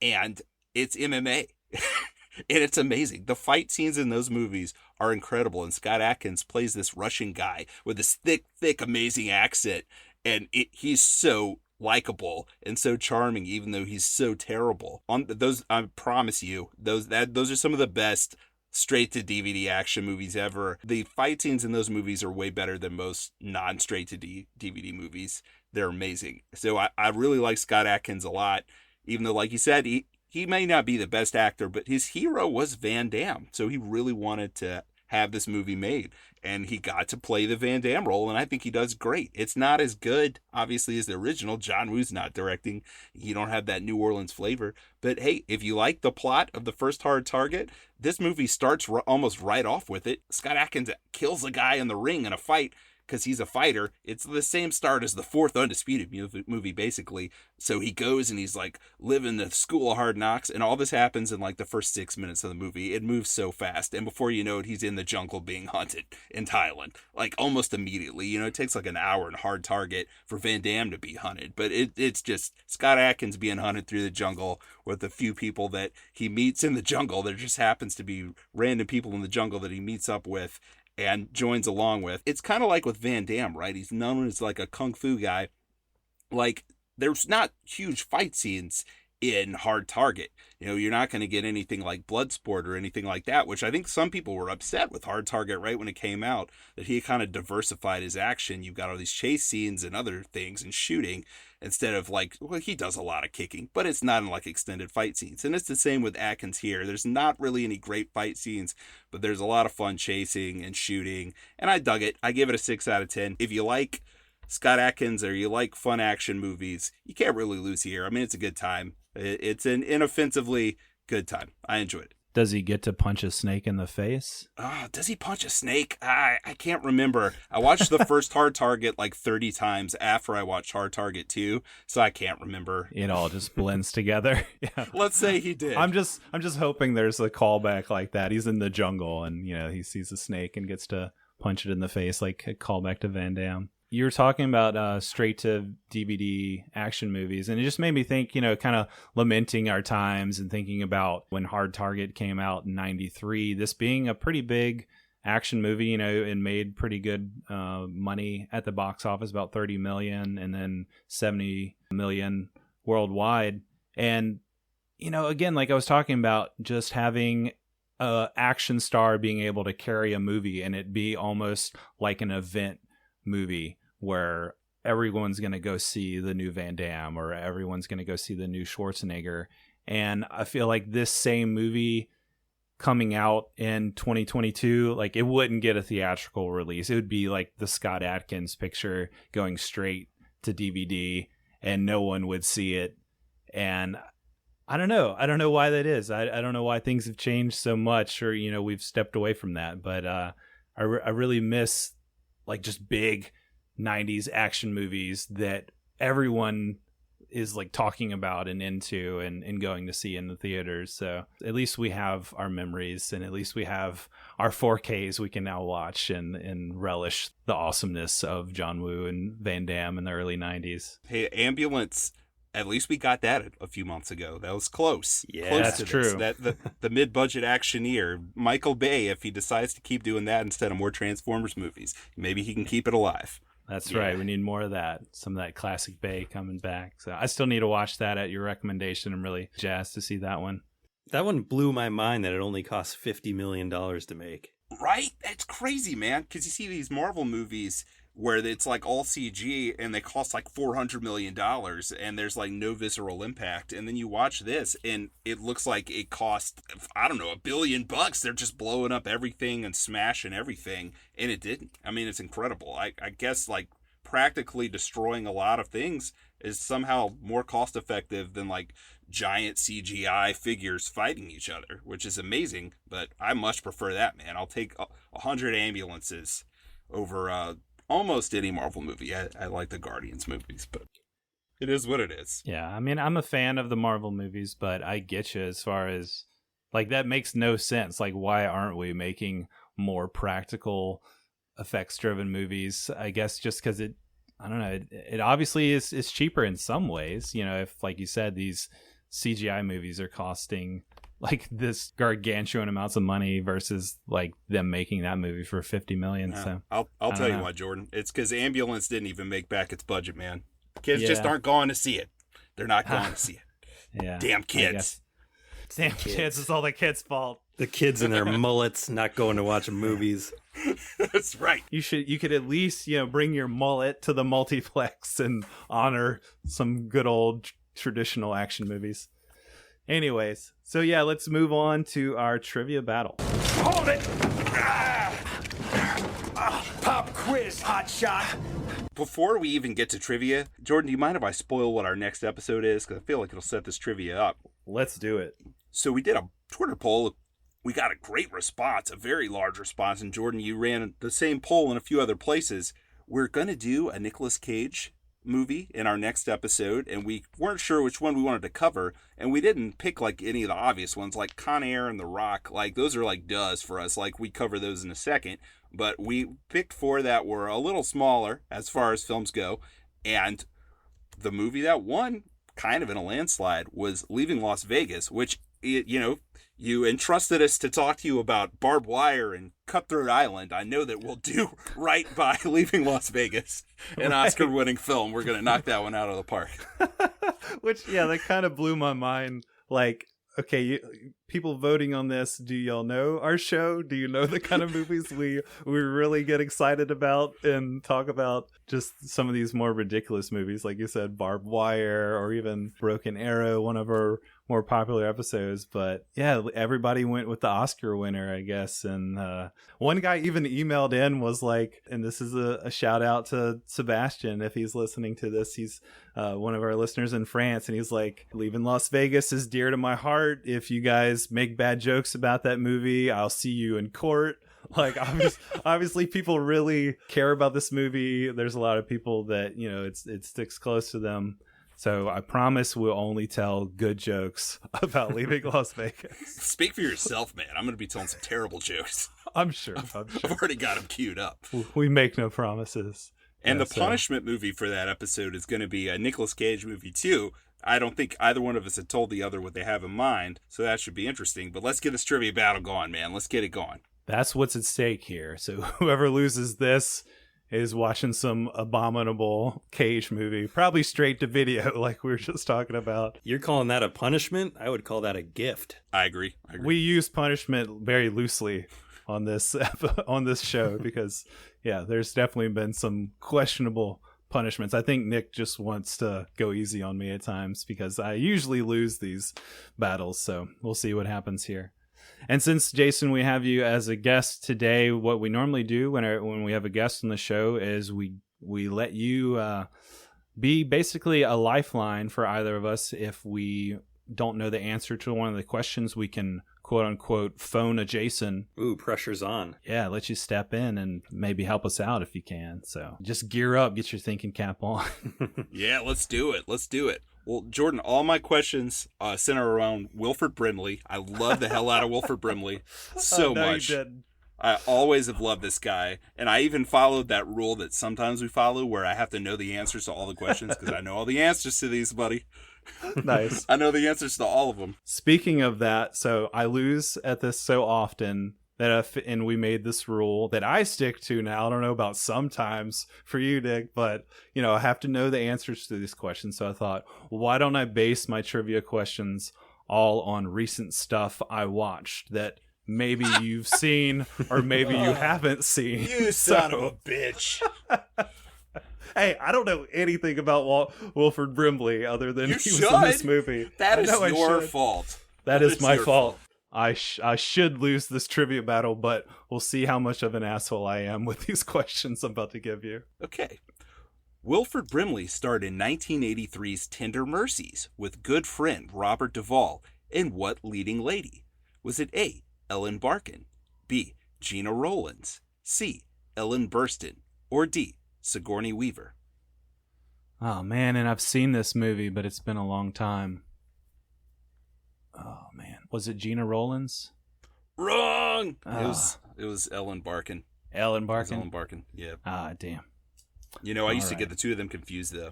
and it's MMA. And it's amazing. The fight scenes in those movies are incredible, and Scott Adkins plays this Russian guy with this thick, amazing accent, and he's so likable and so charming, even though he's so terrible. On those, I promise you, those are some of the best straight to DVD action movies ever. The fight scenes in those movies are way better than most non-straight to DVD movies. They're amazing. So I really like Scott Adkins a lot, even though, like you said, he may not be the best actor, but his hero was Van Damme. So he really wanted to have this movie made, and he got to play the Van Damme role, and I think he does great. It's not as good, obviously, as the original. John Woo's not directing. You don't have that New Orleans flavor. But hey, if you like the plot of the first Hard Target, this movie starts almost right off with it. Scott Adkins kills a guy in the ring in a fight because he's a fighter. It's the same start as the fourth Undisputed movie, basically. So he goes and he's like living the school of hard knocks, and all this happens in like the first 6 minutes of the movie. It moves so fast, and before you know it, he's in the jungle being hunted in Thailand, like almost immediately. You know, it takes like an hour in Hard Target for Van Damme to be hunted, but it's just Scott Adkins being hunted through the jungle with a few people that he meets in the jungle. There just happens to be random people in the jungle that he meets up with and joins along with. It's kind of like with Van Damme, right? He's known as like a kung fu guy. Like, there's not huge fight scenes in Hard Target. You know, you're not going to get anything like Bloodsport or anything like that, which I think some people were upset with Hard Target right when it came out, that he kind of diversified his action. You've got all these chase scenes and other things and shooting, instead of like, well, he does a lot of kicking, but it's not in like extended fight scenes. And it's the same with Adkins here. There's not really any great fight scenes, but there's a lot of fun chasing and shooting, and I dug it. I give it a 6 out of 10. If you like Scott Adkins or you like fun action movies, you can't really lose here. I mean, it's a good time. It's an inoffensively good time. I enjoyed it. Does he get to punch a snake in the face? Does he punch a snake? I can't remember. I watched the first Hard Target like 30 times after I watched Hard Target 2, so I can't remember. It all just blends together. Yeah. Let's say he did. I'm just hoping there's a callback like that. He's in the jungle and, you know, he sees a snake and gets to punch it in the face, like a callback to Van Damme. You were talking about straight to DVD action movies, and it just made me think, you know, kind of lamenting our times and thinking about when Hard Target came out in '93, this being a pretty big action movie, you know, and made pretty good money at the box office, about 30 million and then 70 million worldwide. And, you know, again, like I was talking about, just having a action star being able to carry a movie and it be almost like an event movie where everyone's going to go see the new Van Damme or everyone's going to go see the new Schwarzenegger. And I feel like this same movie coming out in 2022, like it wouldn't get a theatrical release. It would be like the Scott Adkins picture going straight to DVD and no one would see it. And I don't know why that is. I don't know why things have changed so much, or, you know, we've stepped away from that. But I really miss like just big 90s action movies that everyone is like talking about and into and going to see in the theaters. So at least we have our memories, and at least we have our 4Ks we can now watch and relish the awesomeness of John Woo and Van Damme in the early 90s. Hey, Ambulance, at least we got that a few months ago. That was close. Yeah, close that's to true. The mid-budget actioneer, Michael Bay, if he decides to keep doing that instead of more Transformers movies, maybe he can keep it alive. That's right. We need more of that. Some of that classic Bay coming back. So I still need to watch that at your recommendation. I'm really jazzed to see that one. That one blew my mind that it only cost $50 million to make. Right? That's crazy, man. Because you see these Marvel movies where it's like all CG and they cost like $400 million and there's like no visceral impact. And then you watch this and it looks like it cost, I don't know, $1 billion. They're just blowing up everything and smashing everything. And it didn't. I mean, it's incredible. I guess like practically destroying a lot of things is somehow more cost effective than like giant CGI figures fighting each other, which is amazing. But I much prefer that, man. I'll take 100 ambulances over almost any Marvel movie. I like the Guardians movies, but it is what it is. Yeah, I mean, I'm a fan of the Marvel movies, but I get you as far as, like, that makes no sense. Like, why aren't we making more practical effects-driven movies? I guess just because I don't know, it obviously is cheaper in some ways. You know, if, like you said, these CGI movies are costing like this gargantuan amounts of money versus like them making that movie for $50 million. Yeah. So I'll tell you why, Jordan. It's because Ambulance didn't even make back its budget, man. Kids just aren't going to see it. They're not going to see it. Yeah, damn kids. Damn kids. It's all the kids' fault. The kids and their mullets not going to watch movies. That's right. You could at least, bring your mullet to the multiplex and honor some good old traditional action movies. Anyways, so yeah, let's move on to our trivia battle. Hold it! Pop quiz, hot shot. Before we even get to trivia, Jordan, do you mind if I spoil what our next episode is? Because I feel like it'll set this trivia up. Let's do it. So we did a Twitter poll. We got a great response, a very large response. And Jordan, you ran the same poll in a few other places. We're going to do a Nicolas Cage movie in our next episode, and we weren't sure which one we wanted to cover, and we didn't pick like any of the obvious ones like Con Air and The Rock. Like those are like does for us, like we cover those in a second, but we picked 4 that were a little smaller as far as films go. And the movie that won kind of in a landslide was Leaving Las Vegas, which you entrusted us to talk to you about Barbed Wire and Cutthroat Island. I know that we'll do right by Leaving Las Vegas, an Oscar-winning film. We're going to knock that one out of the park. Which, that kind of blew my mind. Like, okay, people voting on this, do y'all know our show? Do you know the kind of movies we really get excited about and talk about? Just some of these more ridiculous movies, like you said, Barbed Wire or even Broken Arrow, one of our more popular episodes. But yeah, everybody went with the Oscar winner, I guess. And one guy even emailed in, was like, and this is a shout out to Sebastian if he's listening to this. He's one of our listeners in France, and he's like, Leaving Las Vegas is dear to my heart. If you guys make bad jokes about that movie, I'll see you in court. Like, obviously people really care about this movie. There's a lot of people that, it sticks close to them. So I promise we'll only tell good jokes about Leaving Las Vegas. Speak for yourself, man. I'm going to be telling some terrible jokes. I'm sure. I've already got them queued up. We make no promises. And the punishment movie for that episode is going to be a Nicolas Cage movie too. I don't think either one of us had told the other what they have in mind, so that should be interesting. But let's get this trivia battle going, man. Let's get it going. That's what's at stake here. So whoever loses this is watching some abominable Cage movie, probably straight to video, like we were just talking about. You're calling that a punishment? I would call that a gift. I agree. We use punishment very loosely on this show because, there's definitely been some questionable punishments. I think Nick just wants to go easy on me at times because I usually lose these battles. So we'll see what happens here. And since, Jason, we have you as a guest today, what we normally do when we have a guest on the show is we let you be basically a lifeline for either of us. If we don't know the answer to one of the questions, we can, quote unquote, phone a Jason. Ooh, pressure's on. Yeah, let you step in and maybe help us out if you can. So just gear up, get your thinking cap on. Yeah, let's do it. Well, Jordan, all my questions center around Wilford Brimley. I love the hell out of Wilford Brimley so much. I always have loved this guy. And I even followed that rule that sometimes we follow where I have to know the answers to all the questions because I know all the answers to these, buddy. Nice. I know the answers to all of them. Speaking of that, so I lose at this so often that and we made this rule that I stick to now. I don't know about sometimes for you, Nick, but I have to know the answers to these questions. So I thought, why don't I base my trivia questions all on recent stuff I watched that maybe you've seen or maybe you haven't seen. You son of a bitch. Hey, I don't know anything about Wilford Brimley other than he was in this movie. That is your fault. That is my fault. I should lose this trivia battle, but we'll see how much of an asshole I am with these questions I'm about to give you. Okay. Wilford Brimley starred in 1983's Tender Mercies with good friend Robert Duvall in what leading lady? Was it A, Ellen Barkin, B, Gina Rowlands, C, Ellen Burstyn, or D, Sigourney Weaver? Oh, man, and I've seen this movie, but it's been a long time. Oh, man. Was it Gina Rowlands? Wrong! It was Ellen Barkin. Ellen Barkin? Ellen Barkin, yeah. Ah, damn. You know, I used to get the two of them confused, though.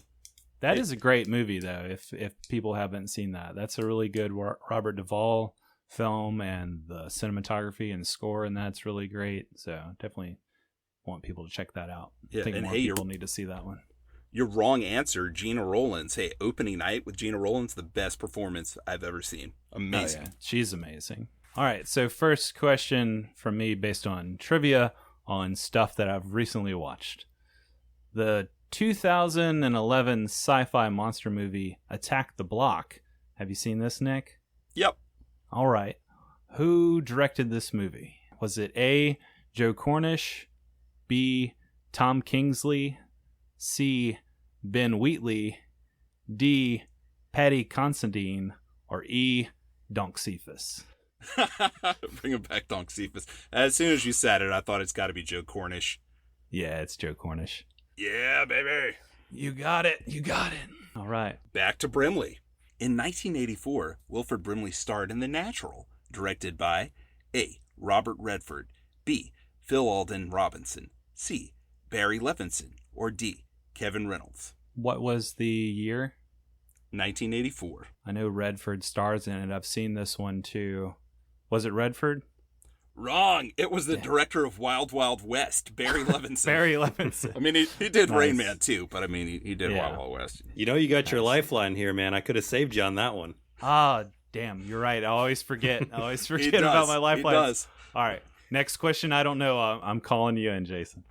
That is a great movie, though, if people haven't seen that. That's a really good Robert Duvall film, and the cinematography and score, and that's really great. So definitely want people to check that out. Yeah, I think and more people need to see that one. Your wrong answer, Gina Rowlands. Hey, opening night with Gina Rowlands, the best performance I've ever seen. Amazing. Oh, yeah. She's amazing. All right, so first question from me based on trivia on stuff that I've recently watched. The 2011 sci-fi monster movie Attack the Block. Have you seen this, Nick? Yep. All right. Who directed this movie? Was it A, Joe Cornish, B, Tom Kingsley, C, Ben Wheatley, D, Paddy Considine, or E, Donk Cephas? Bring him back, Donk Cephas. As soon as you said it, I thought it's got to be Joe Cornish. Yeah, it's Joe Cornish. Yeah, baby. You got it. You got it. All right. Back to Brimley. In 1984, Wilford Brimley starred in The Natural, directed by A, Robert Redford, B, Phil Alden Robinson, C, Barry Levinson, or D, Kevin Reynolds. What was the year? 1984. I know Redford stars in it. I've seen this one too. Was it Redford? Wrong. It was the director of Wild Wild West, Barry Levinson. Barry Levinson. I mean, he did Rain Man too, but I mean, he did Wild Wild West. You know, you got your lifeline here, man. I could have saved you on that one. Ah, damn. You're right. I always forget. About my lifeline. He does. All right. Next question. I don't know. I'm calling you in, Jason.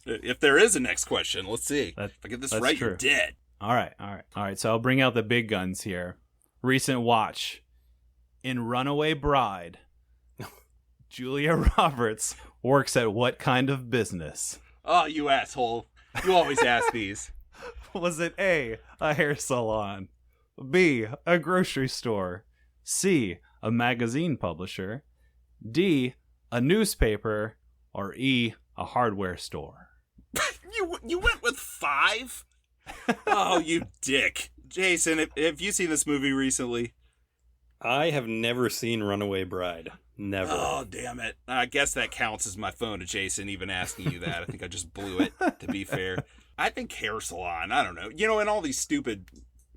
If there is a next question, let's see. If I get this right, true. You're dead. All right. So I'll bring out the big guns here. Recent watch. In Runaway Bride, Julia Roberts works at what kind of business? Oh, you asshole. You always ask these. Was it A, a hair salon, B, a grocery store, C, a magazine publisher, D, a newspaper, or E, a hardware store? You went with 5? Oh, you dick. Jason, have you seen this movie recently? I have never seen Runaway Bride. Never. Oh, damn it. I guess that counts as my phone to Jason even asking you that. I think I just blew it, to be fair. I think hair salon, I don't know. You know, and all these stupid...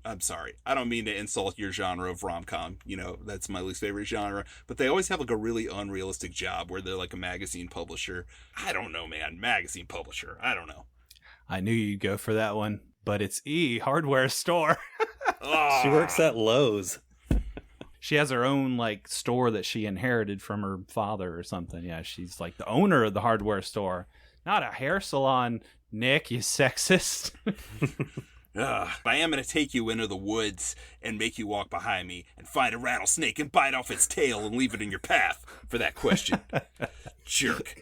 I'm sorry. I don't mean to insult your genre of rom-com. You know, that's my least favorite genre. But they always have like a really unrealistic job where they're like a magazine publisher. I don't know, man. Magazine publisher. I don't know. I knew you'd go for that one, but it's E, hardware store. Oh. She works at Lowe's. She has her own like store that she inherited from her father or something. Yeah, she's like the owner of the hardware store, not a hair salon. Nick, you sexist. I am going to take you into the woods and make you walk behind me and find a rattlesnake and bite off its tail and leave it in your path for that question. Jerk.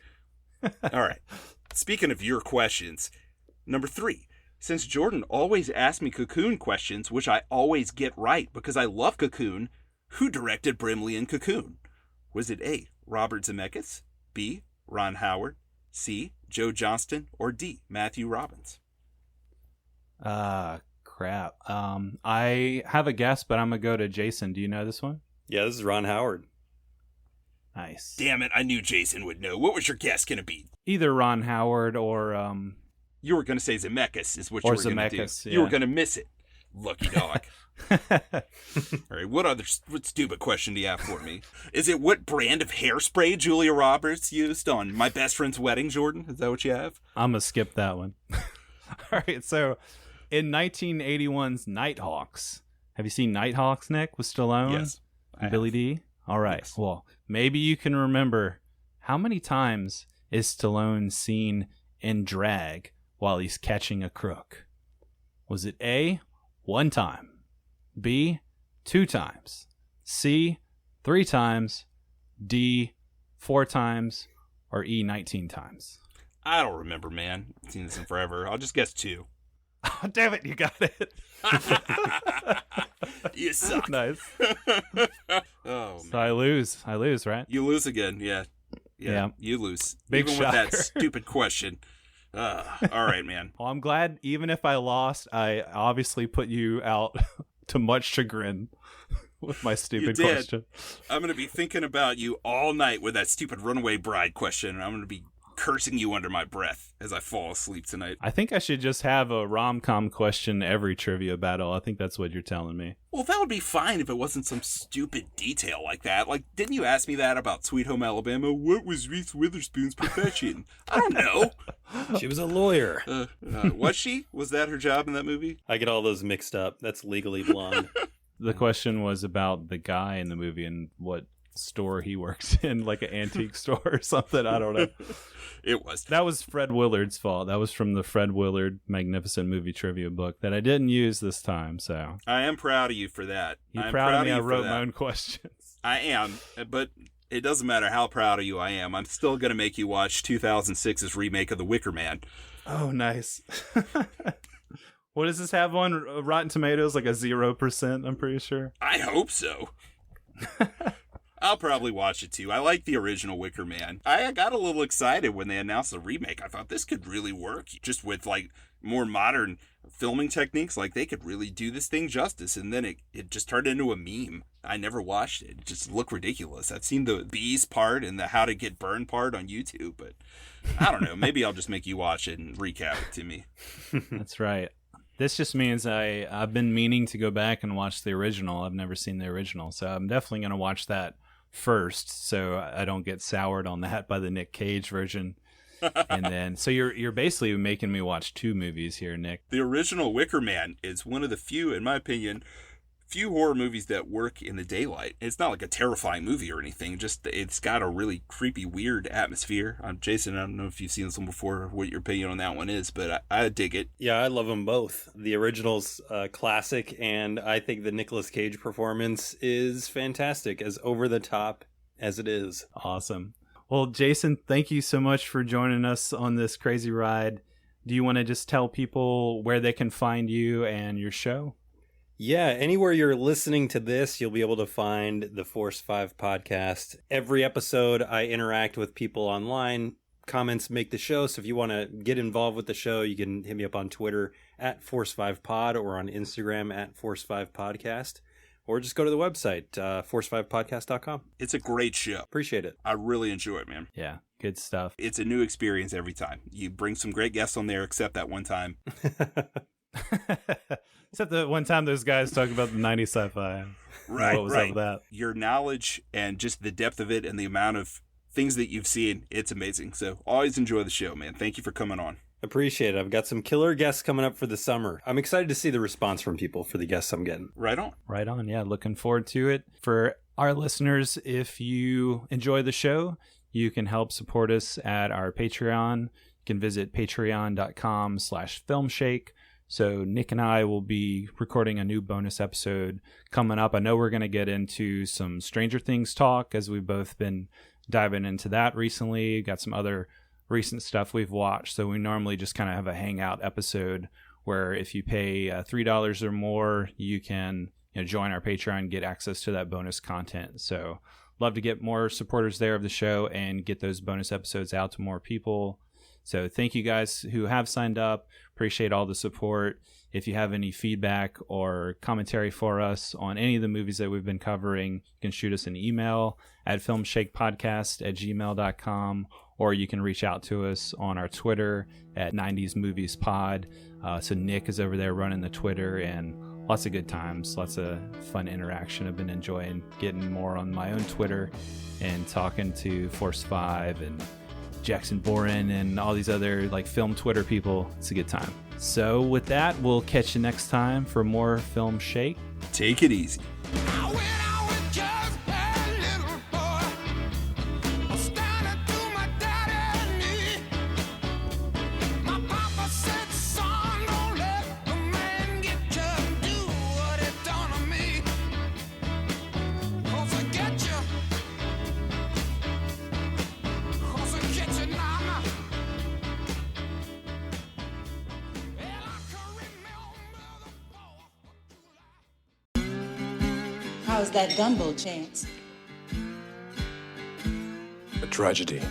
All right. Speaking of your questions, number 3. Since Jordan always asks me Cocoon questions, which I always get right because I love Cocoon, who directed Brimley and Cocoon? Was it A, Robert Zemeckis, B, Ron Howard, C, Joe Johnston, or D, Matthew Robbins? Crap. I have a guess, but I'm going to go to Jason. Do you know this one? Yeah, this is Ron Howard. Nice. Damn it, I knew Jason would know. What was your guess going to be? Either Ron Howard or... You were going to say Zemeckis is what you were going to do. Yeah. You were going to miss it. Lucky dog. All right, what stupid question do you have for me? Is it what brand of hairspray Julia Roberts used on My Best Friend's Wedding, Jordan? Is that what you have? I'm going to skip that one. All right, so in 1981's Nighthawks, have you seen Nighthawks, Nick, with Stallone? Yes. Billy D? All right. Yes. Well, maybe you can remember how many times is Stallone seen in drag while he's catching a crook? Was it A, 1 time, B, 2 times, C, 3 times, D, 4 times, or E, 19 times? I don't remember, man. I've seen this in forever. I'll just guess 2. Oh, damn it, you got it. You suck. Nice. Oh, So I lose, right? you lose again. Yeah. Yeah. You lose. Big Even with that shocker. stupid question. All right, man. Well, I'm glad even if I lost, I obviously put you out to much chagrin with my stupid You did. question. I'm going to be thinking about you all night with that stupid runaway bride question, and I'm going to be cursing you under my breath as I fall asleep tonight. I think I should just have a rom-com question every trivia battle. I think that's what you're telling me. Well, that would be fine if it wasn't some stupid detail like that. Like, didn't you ask me that about Sweet Home Alabama? What was Reese Witherspoon's profession? I don't know. She was a lawyer. Was she? Was that her job in that movie? I get all those mixed up. That's Legally Blonde. The question was about the guy in the movie and what store he works in, like an antique store or something. I don't know. It was. That was Fred Willard's fault. That was from the Fred Willard Magnificent Movie Trivia book that I didn't use this time. So I am proud of you for that. you I'm proud of me? I you for wrote that. my own questions. I am, but it doesn't matter how proud of you I am. I'm still going to make you watch 2006's remake of The Wicker Man. Oh, nice. What does this have on Rotten Tomatoes? Like a 0%, I'm pretty sure. I hope so. I'll probably watch it too. I like the original Wicker Man. I got a little excited when they announced the remake. I thought this could really work just with like more modern filming techniques. Like they could really do this thing justice. And then it just turned into a meme. I never watched it. It just looked ridiculous. I've seen the bees part and the how to get burned part on YouTube, but I don't know. Maybe I'll just make you watch it and recap it to me. That's right. This just means I've been meaning to go back and watch the original. I've never seen the original, so I'm definitely going to watch that first so I don't get soured on that by the Nick Cage version. And then so you're basically making me watch 2 movies here, Nick. The original Wicker Man is one of the few, in my opinion, horror movies that work in the daylight. It's not like a terrifying movie or anything, just it's got a really creepy, weird atmosphere. Jason, I don't know if you've seen this one before or what your opinion on that one is, but I dig it. Yeah, I love them both. The original's classic, and I think the Nicolas Cage performance is fantastic, as over the top as it is. Awesome. Well, Jason, thank you so much for joining us on this crazy ride. Do you want to just tell people where they can find you and your show? Yeah, anywhere you're listening to this, you'll be able to find the Force 5 podcast. Every episode, I interact with people online. Comments make the show, so if you want to get involved with the show, you can hit me up on Twitter at Force5Pod or on Instagram at Force5Podcast, or just go to the website, force5podcast.com. It's a great show. Appreciate it. I really enjoy it, man. Yeah, good stuff. It's a new experience every time. You bring some great guests on there, except that one time. Except the one time those guys talk about the 90s sci-fi. Right, what was right. up with that? Your knowledge and just the depth of it and the amount of things that you've seen, it's amazing. So always enjoy the show, man. Thank you for coming on. Appreciate it. I've got some killer guests coming up for the summer. I'm excited to see the response from people for the guests I'm getting. Right on. Right on. Yeah, looking forward to it. For our listeners, if you enjoy the show, you can help support us at our Patreon. You can visit patreon.com/filmshake. So Nick and I will be recording a new bonus episode coming up. I know we're going to get into some Stranger Things talk, as we've both been diving into that recently. Got some other recent stuff we've watched. So we normally just kind of have a hangout episode where if you pay $3 or more, you can join our Patreon and get access to that bonus content. So love to get more supporters there of the show and get those bonus episodes out to more people. So thank you guys who have signed up. Appreciate all the support. If you have any feedback or commentary for us on any of the movies that we've been covering, you can shoot us an email at filmshakepodcast@gmail.com, or you can reach out to us on our Twitter at 90s Movies Pod. So Nick is over there running the Twitter, and lots of good times, lots of fun interaction. I've been enjoying getting more on my own Twitter and talking to Force 5 and Jackson Boren and all these other film Twitter people. It's a good time. So with that, we'll catch you next time for more Film Shake. Take it easy. I went out with just How's that gumbo chance? A tragedy.